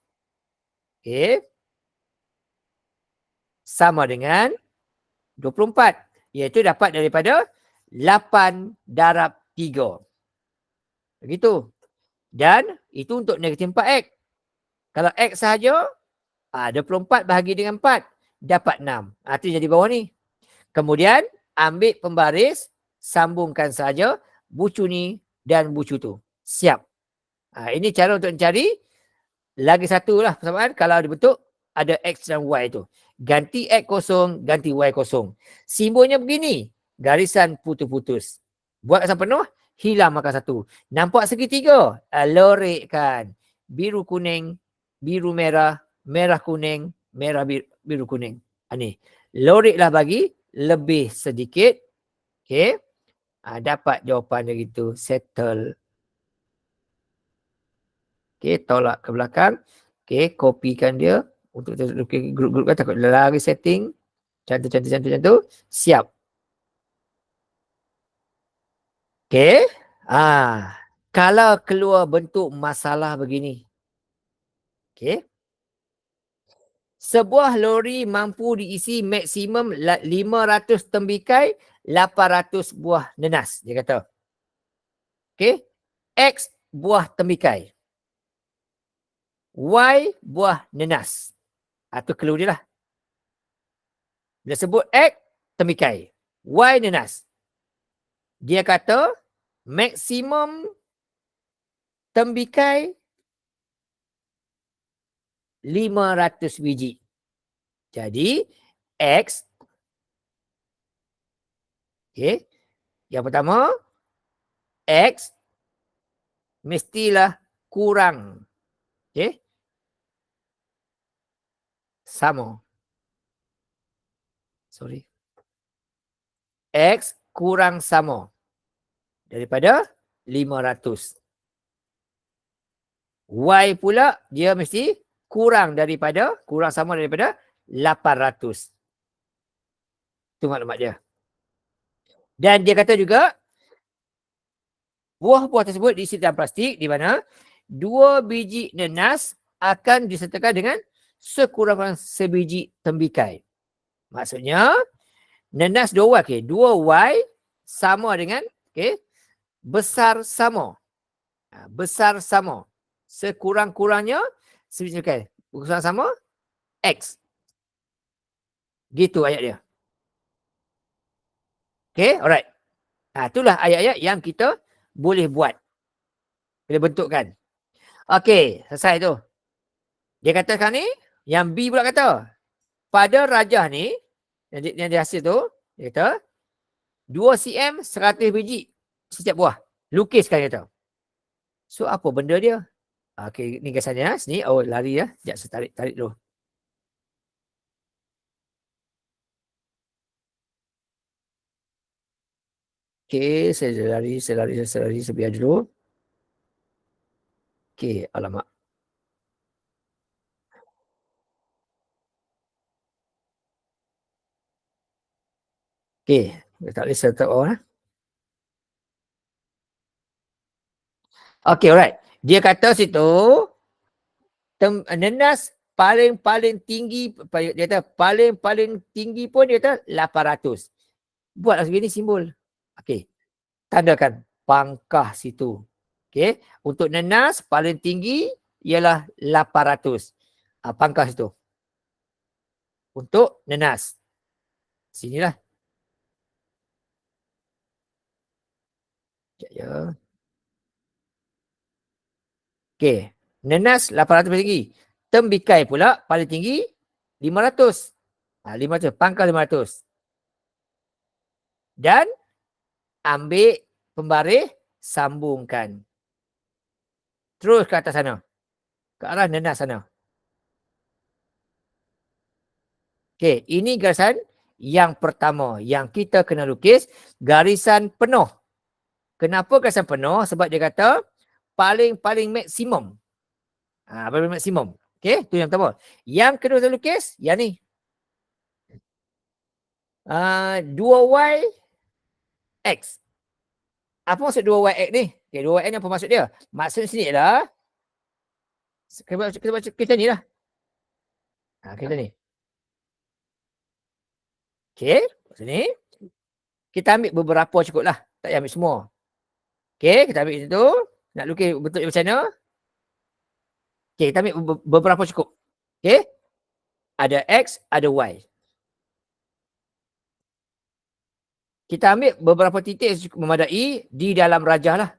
Okay. Sama dengan 24. Iaitu dapat daripada 8 darab 3. Begitu. Dan itu untuk negatif 4X. Kalau X sahaja, 24 bahagi dengan 4. Dapat 6. Itu jadi bawah ni. Kemudian, ambil pembaris, sambungkan saja bucu ni dan bucu tu. Siap. Ini cara untuk mencari. Lagi satu lah persamaan. Kalau dibentuk, ada X dan Y tu. Ganti X kosong, ganti Y kosong. Simbolnya begini. Garisan putus-putus. Buat asam penuh, hilang makan satu. Nampak segitiga? Lorikkan. Biru kuning, biru merah, merah kuning, merah biru kuning. Ni. Loriklah bagi lebih sedikit. Okay. Dapat jawapan dia gitu. Settle. Okay. Tolak ke belakang. Okay. Kopikan dia. Untuk grup-grup kan takut lari setting. Cantik. Siap. Okay. Kalau keluar bentuk masalah begini. Okay. Sebuah lori mampu diisi maksimum 500 tembikai, 800 buah nenas. Dia kata. Okay. X buah tembikai. Y buah nenas. Itu clue dia lah. Bila sebut X, tembikai. Y nenas. Dia kata maksimum tembikai 500 biji. Jadi X. Okay. Yang pertama, X mestilah kurang. Okay. Sama. Sorry. X kurang sama daripada 500. Y pula dia mesti kurang sama daripada 800. Itu maklumat dia. Dan dia kata juga buah-buah tersebut diisi dalam plastik di mana 2 biji nenas akan disertakan dengan sekurang-kurangnya sebiji tembikai. Maksudnya nenas 2Y. Okay. 2Y sama dengan besar sama. Besar sama. Sekurang-kurangnya sebiji tembikai. Besar sama X. Gitu ayat dia. Okay, alright. Itulah ayat-ayat yang kita boleh buat. Boleh bentukkan. Okay, selesai tu. Dia katakan ni, yang B pula kata, pada rajah ni, yang dia hasil tu, dia kata, 2 cm 100 biji setiap buah. Lukiskan kata. So, apa benda dia? Okay, ni kesannya. Sini, lari ya. Sekejap, saya tarik dulu. Okey, saya lari, saya biar dulu. Okey, alamak. Okey, tak boleh saya letak bawah. Okey, alright. Dia kata situ, nenas paling-paling tinggi, dia kata paling-paling tinggi pun dia kata 800. Buatlah segini simbol. Okey, tandakan pangkah situ. Okey, untuk nenas paling tinggi ialah 800. Pangkah situ. Untuk nenas. Sinilah. Sekejap ya. Okey, nenas 800 paling tinggi. Tembikai pula paling tinggi 500. 500, pangkal 500. Dan ambil pembaris, sambungkan. Terus ke atas sana. Ke arah nenas sana. Okey, ini garisan yang pertama. Yang kita kena lukis garisan penuh. Kenapa garisan penuh? Sebab dia kata paling-paling maksimum. Paling maksimum. Okey, tu yang pertama. Yang kedua saya lukis, yang ni. 2y X. Apa maksud 2YX ni? Okay, 2YX ni apa maksud dia? Maksud sini ialah kita baca kita ni lah. Kita ni. Okey, sini. Kita ambil beberapa cukup lah. Tak payah ambil semua. Okey, kita ambil situ. Nak lukis bentuk macam mana? Okey, kita ambil beberapa cukup. Okey. Ada X, ada Y. Kita ambil beberapa titik cukup memadai di dalam rajah lah.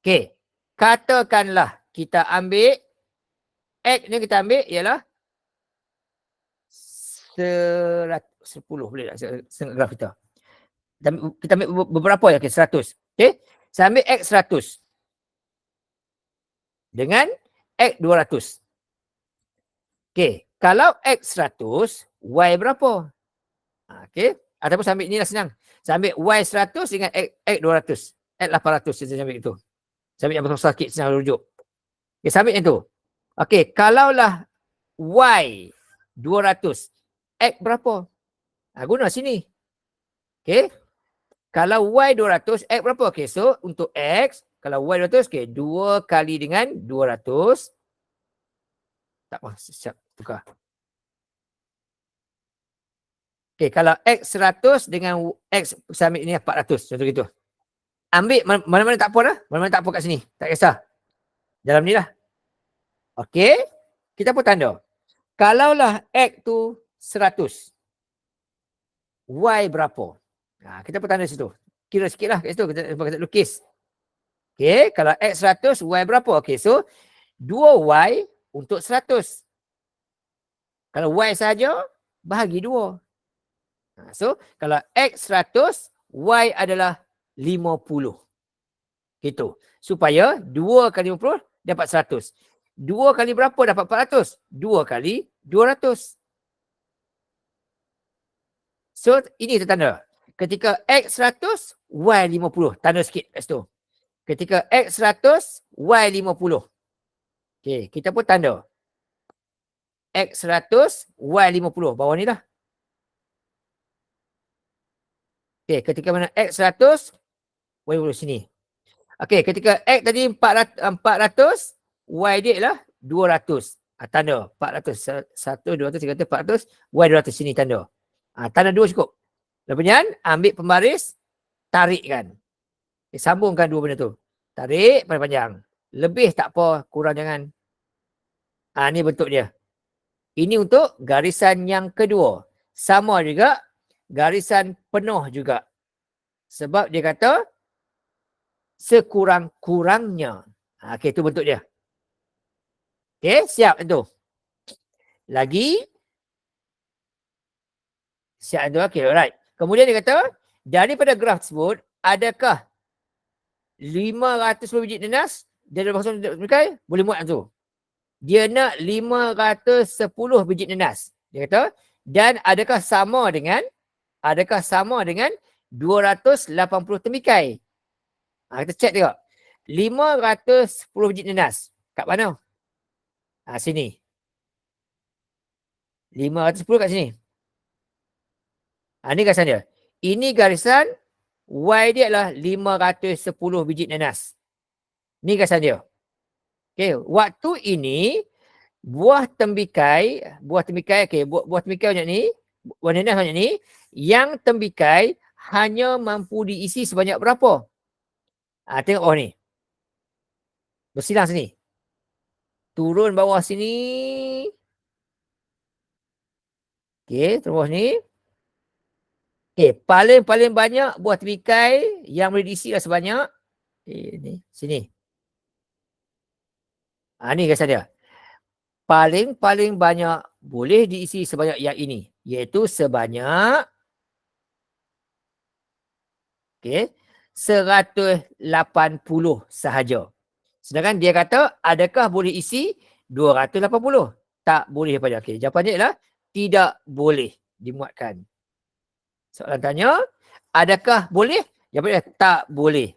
Okey. Katakanlah kita ambil X ni kita ambil ialah 10 boleh tak? Setengah graf kita. Kita ambil beberapa ya, okay, 100. Okey. Saya ambil X 100 dengan X 200. Okey. Kalau X 100, Y berapa? Okey. Ataupun saya ambil ni lah senang. Saya ambil Y 100 dengan X 200. X 800 saya ambil itu. Saya ambil yang besar sikit senang rujuk. Okey, saya ambil yang tu. Okey, kalaulah Y 200, X berapa? Guna sini. Okey. Kalau Y 200, X berapa? Okey, so untuk X, kalau Y 200, okey, 2 kali dengan 200. Tak apa, siap tukar. Okey, kalau X 100 dengan X, saya ambil ni 400, contoh gitu. Ambil mana-mana tak apa lah. Mana-mana tak apa kat sini. Tak kisah. Dalam ni lah. Okey, kita pun tanda. Kalaulah X tu 100, Y berapa? Kita pun tanda situ. Kira sikit lah kat situ. Kita lukis. Okey, kalau X 100, Y berapa? Okey, so 2Y untuk 100. Kalau Y saja, bahagi 2. So, kalau X 100, Y adalah 50. Gitu. Supaya 2 kali 50 dapat 100. 2 kali berapa dapat 400? 2 kali 200. So, ini tanda. Ketika X 100, Y 50. Tanda sikit kat situ. Ketika X 100, Y 50. Okey, kita pun tanda. X 100, Y 50. Bawah ni lah. Okey, ketika mana X 100, Y 50 sini. Okey, ketika X tadi 400, Y dia ialah 200. Tanda 400. 1, 200, 300, 400, Y 200 sini tanda. Tanda 2 cukup. Lepas ambil pembaris, tarikkan. Sambungkan dua benda tu. Tarik panjang-panjang. Lebih tak apa, kurang jangan. Ni bentuk dia. Ini untuk garisan yang kedua. Sama juga, garisan penuh juga. Sebab dia kata, sekurang-kurangnya. Okey, itu bentuk dia. Okey, siap itu. Lagi. Siap itu. Okey, alright. Kemudian dia kata, daripada graf tersebut, adakah 510 biji nenas dia ada kosong tembikai? Boleh muat tu. Dia nak 510 biji nenas. Dia kata, dan adakah sama dengan 280 tembikai. Kita check tengok. 510 biji nanas. Kat mana? Sini. 510 kat sini. Ni garisan dia. Ini garisan Y dia adalah 510 biji nanas. Ni garisan dia. Okey, waktu ini buah tembikai, okey, buah tembikai banyak ni, buah nanas banyak ni, yang tembikai hanya mampu diisi sebanyak berapa? Tengok bawah ni. Bersilang sini. Turun bawah sini. Okey, turun bawah ni. Okey, paling banyak buah tembikai yang boleh diisi lah sebanyak ni, sini. Ni garisan dia. Paling banyak boleh diisi sebanyak yang ini, iaitu sebanyak 180 sahaja. Sedangkan dia kata, adakah boleh isi 280? Tak boleh pada. Okey, jawapannya ialah tidak boleh dimuatkan. Soalan tanya, adakah boleh? Jawapannya tak boleh.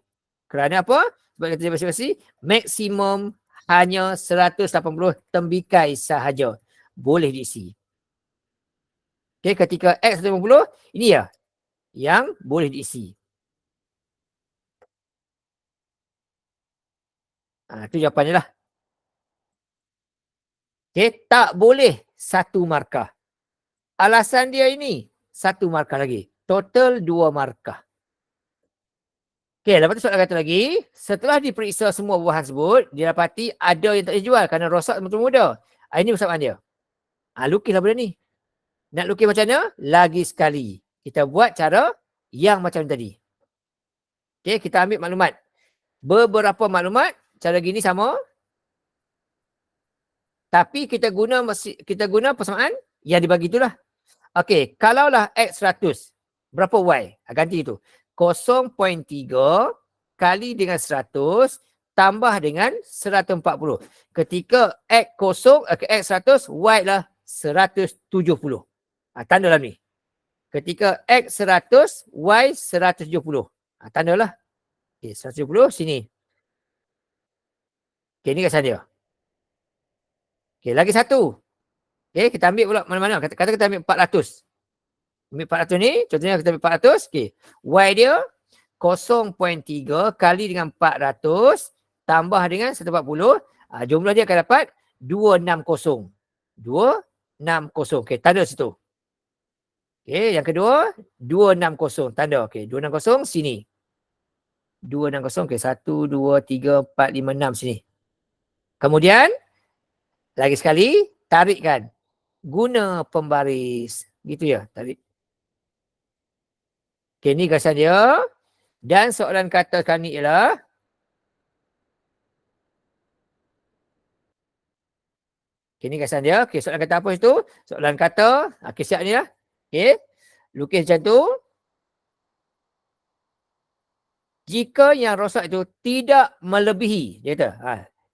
Kerana apa? Sebab kata basi-basi, maksimum hanya 180 tembikai sahaja boleh diisi. Okey, ketika X 180, ini ya yang boleh diisi. Itu jawapannya lah. Okey, tak boleh satu markah. Alasan dia ini, satu markah lagi. Total 2 markah. Okey, lepas tu soalan kata lagi, setelah diperiksa semua buahan tersebut, didapati ada yang tak dijual kerana rosak betul muda. Ini persamaan dia. Lukislah benda ni. Nak lukis macam mana? Lagi sekali. Kita buat cara yang macam tadi. Okey, kita ambil maklumat. Beberapa maklumat, cara gini sama. Tapi kita guna persamaan yang dibagi itulah. Okey, kalaulah X 100, berapa Y? Ganti itu. 0.3 kali dengan 100 tambah dengan 140. Ketika X 100, Y adalah 170. Tanda dalam ni. Ketika X 100, Y 170. Tandalah. Okay, 170 sini. Okay, ni garisan dia. Okay, lagi satu. Okay, kita ambil pula mana-mana. Kata kita ambil 400. Ambil 400 ni, contohnya kita ambil 400. Okay, Y dia 0.3 kali dengan 400 tambah dengan 140. Jumlah dia akan dapat 260. 260. Okay, tanda situ. Okay, yang kedua 260. Tanda. Okay, 260 sini. 260. Okay, 1, 2, 3, 4, 5, 6 sini. Kemudian, lagi sekali, tarikkan. Guna pembaris. Gitu ya, tarik. Okay, ni garisan dia. Dan soalan kata kami ialah, okay, ni garisan dia. Okay, soalan kata apa itu? Soalan kata, okay, siap ni lah. Okay, lukis macam tu. Jika yang rosak itu tidak melebihi, dia kata,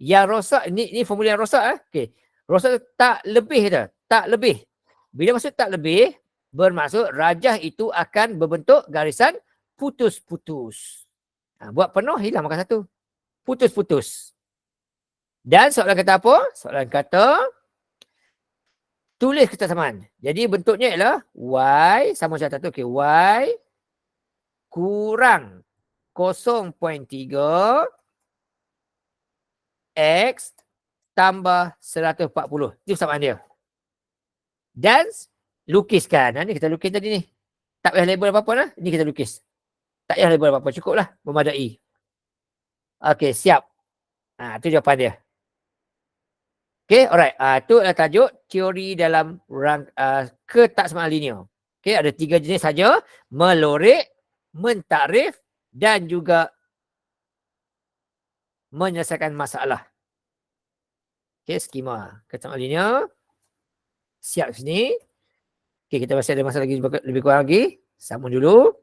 yang rosak, ni formula yang rosak. Okay, rosak itu tak lebih, kata, tak lebih. Bila maksud tak lebih, bermaksud rajah itu akan berbentuk garisan putus-putus. Buat penuh, hilang makan satu. Putus-putus. Dan soalan kata apa? Soalan kata, tulis kesamaan. Jadi bentuknya ialah Y sama macam satu. Okay, Y kurang 0.3 X tambah 140. Itu persamaan dia. Dan lukiskan. Ni kita lukis tadi ni. Tak payah label apa-apa lah. Ni kita lukis. Tak payah label apa-apa. Cukup lah. Memadai. Okey, siap. Itu jawapan dia. Okey, alright. Itu adalah tajuk teori dalam ketaksamaan linear. Okey, ada 3 jenis saja. Melorek, mentakrif dan juga menyelesaikan masalah. Okey, skema ketaksamaan linear. Siap sini. Okey, kita masih ada masa lagi lebih kurang lagi. Sambung dulu.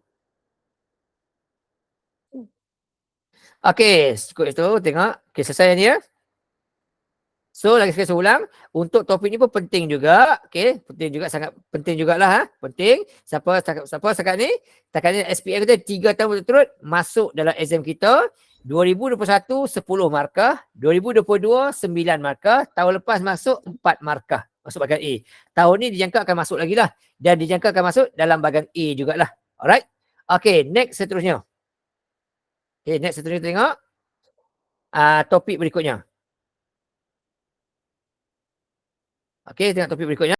Okey, cukup itu. Tengok. Okey, selesai ni ya. So lagi sekali saya ulang, untuk topik ni pun penting juga, okey, penting juga, sangat penting jugalah penting. Siapa setakat ni SPM kita 3 tahun berturut-turut masuk dalam exam kita. 2021 10 markah, 2022 9 markah, tahun lepas masuk 4 markah masuk bahagian A. Tahun ni dijangka akan masuk lagi lah, dan dijangka akan masuk dalam bahagian A jugalah. Alright. Okey, next seterusnya. Okey, next seterusnya tengok topik berikutnya. Okey, tengok topik berikutnya.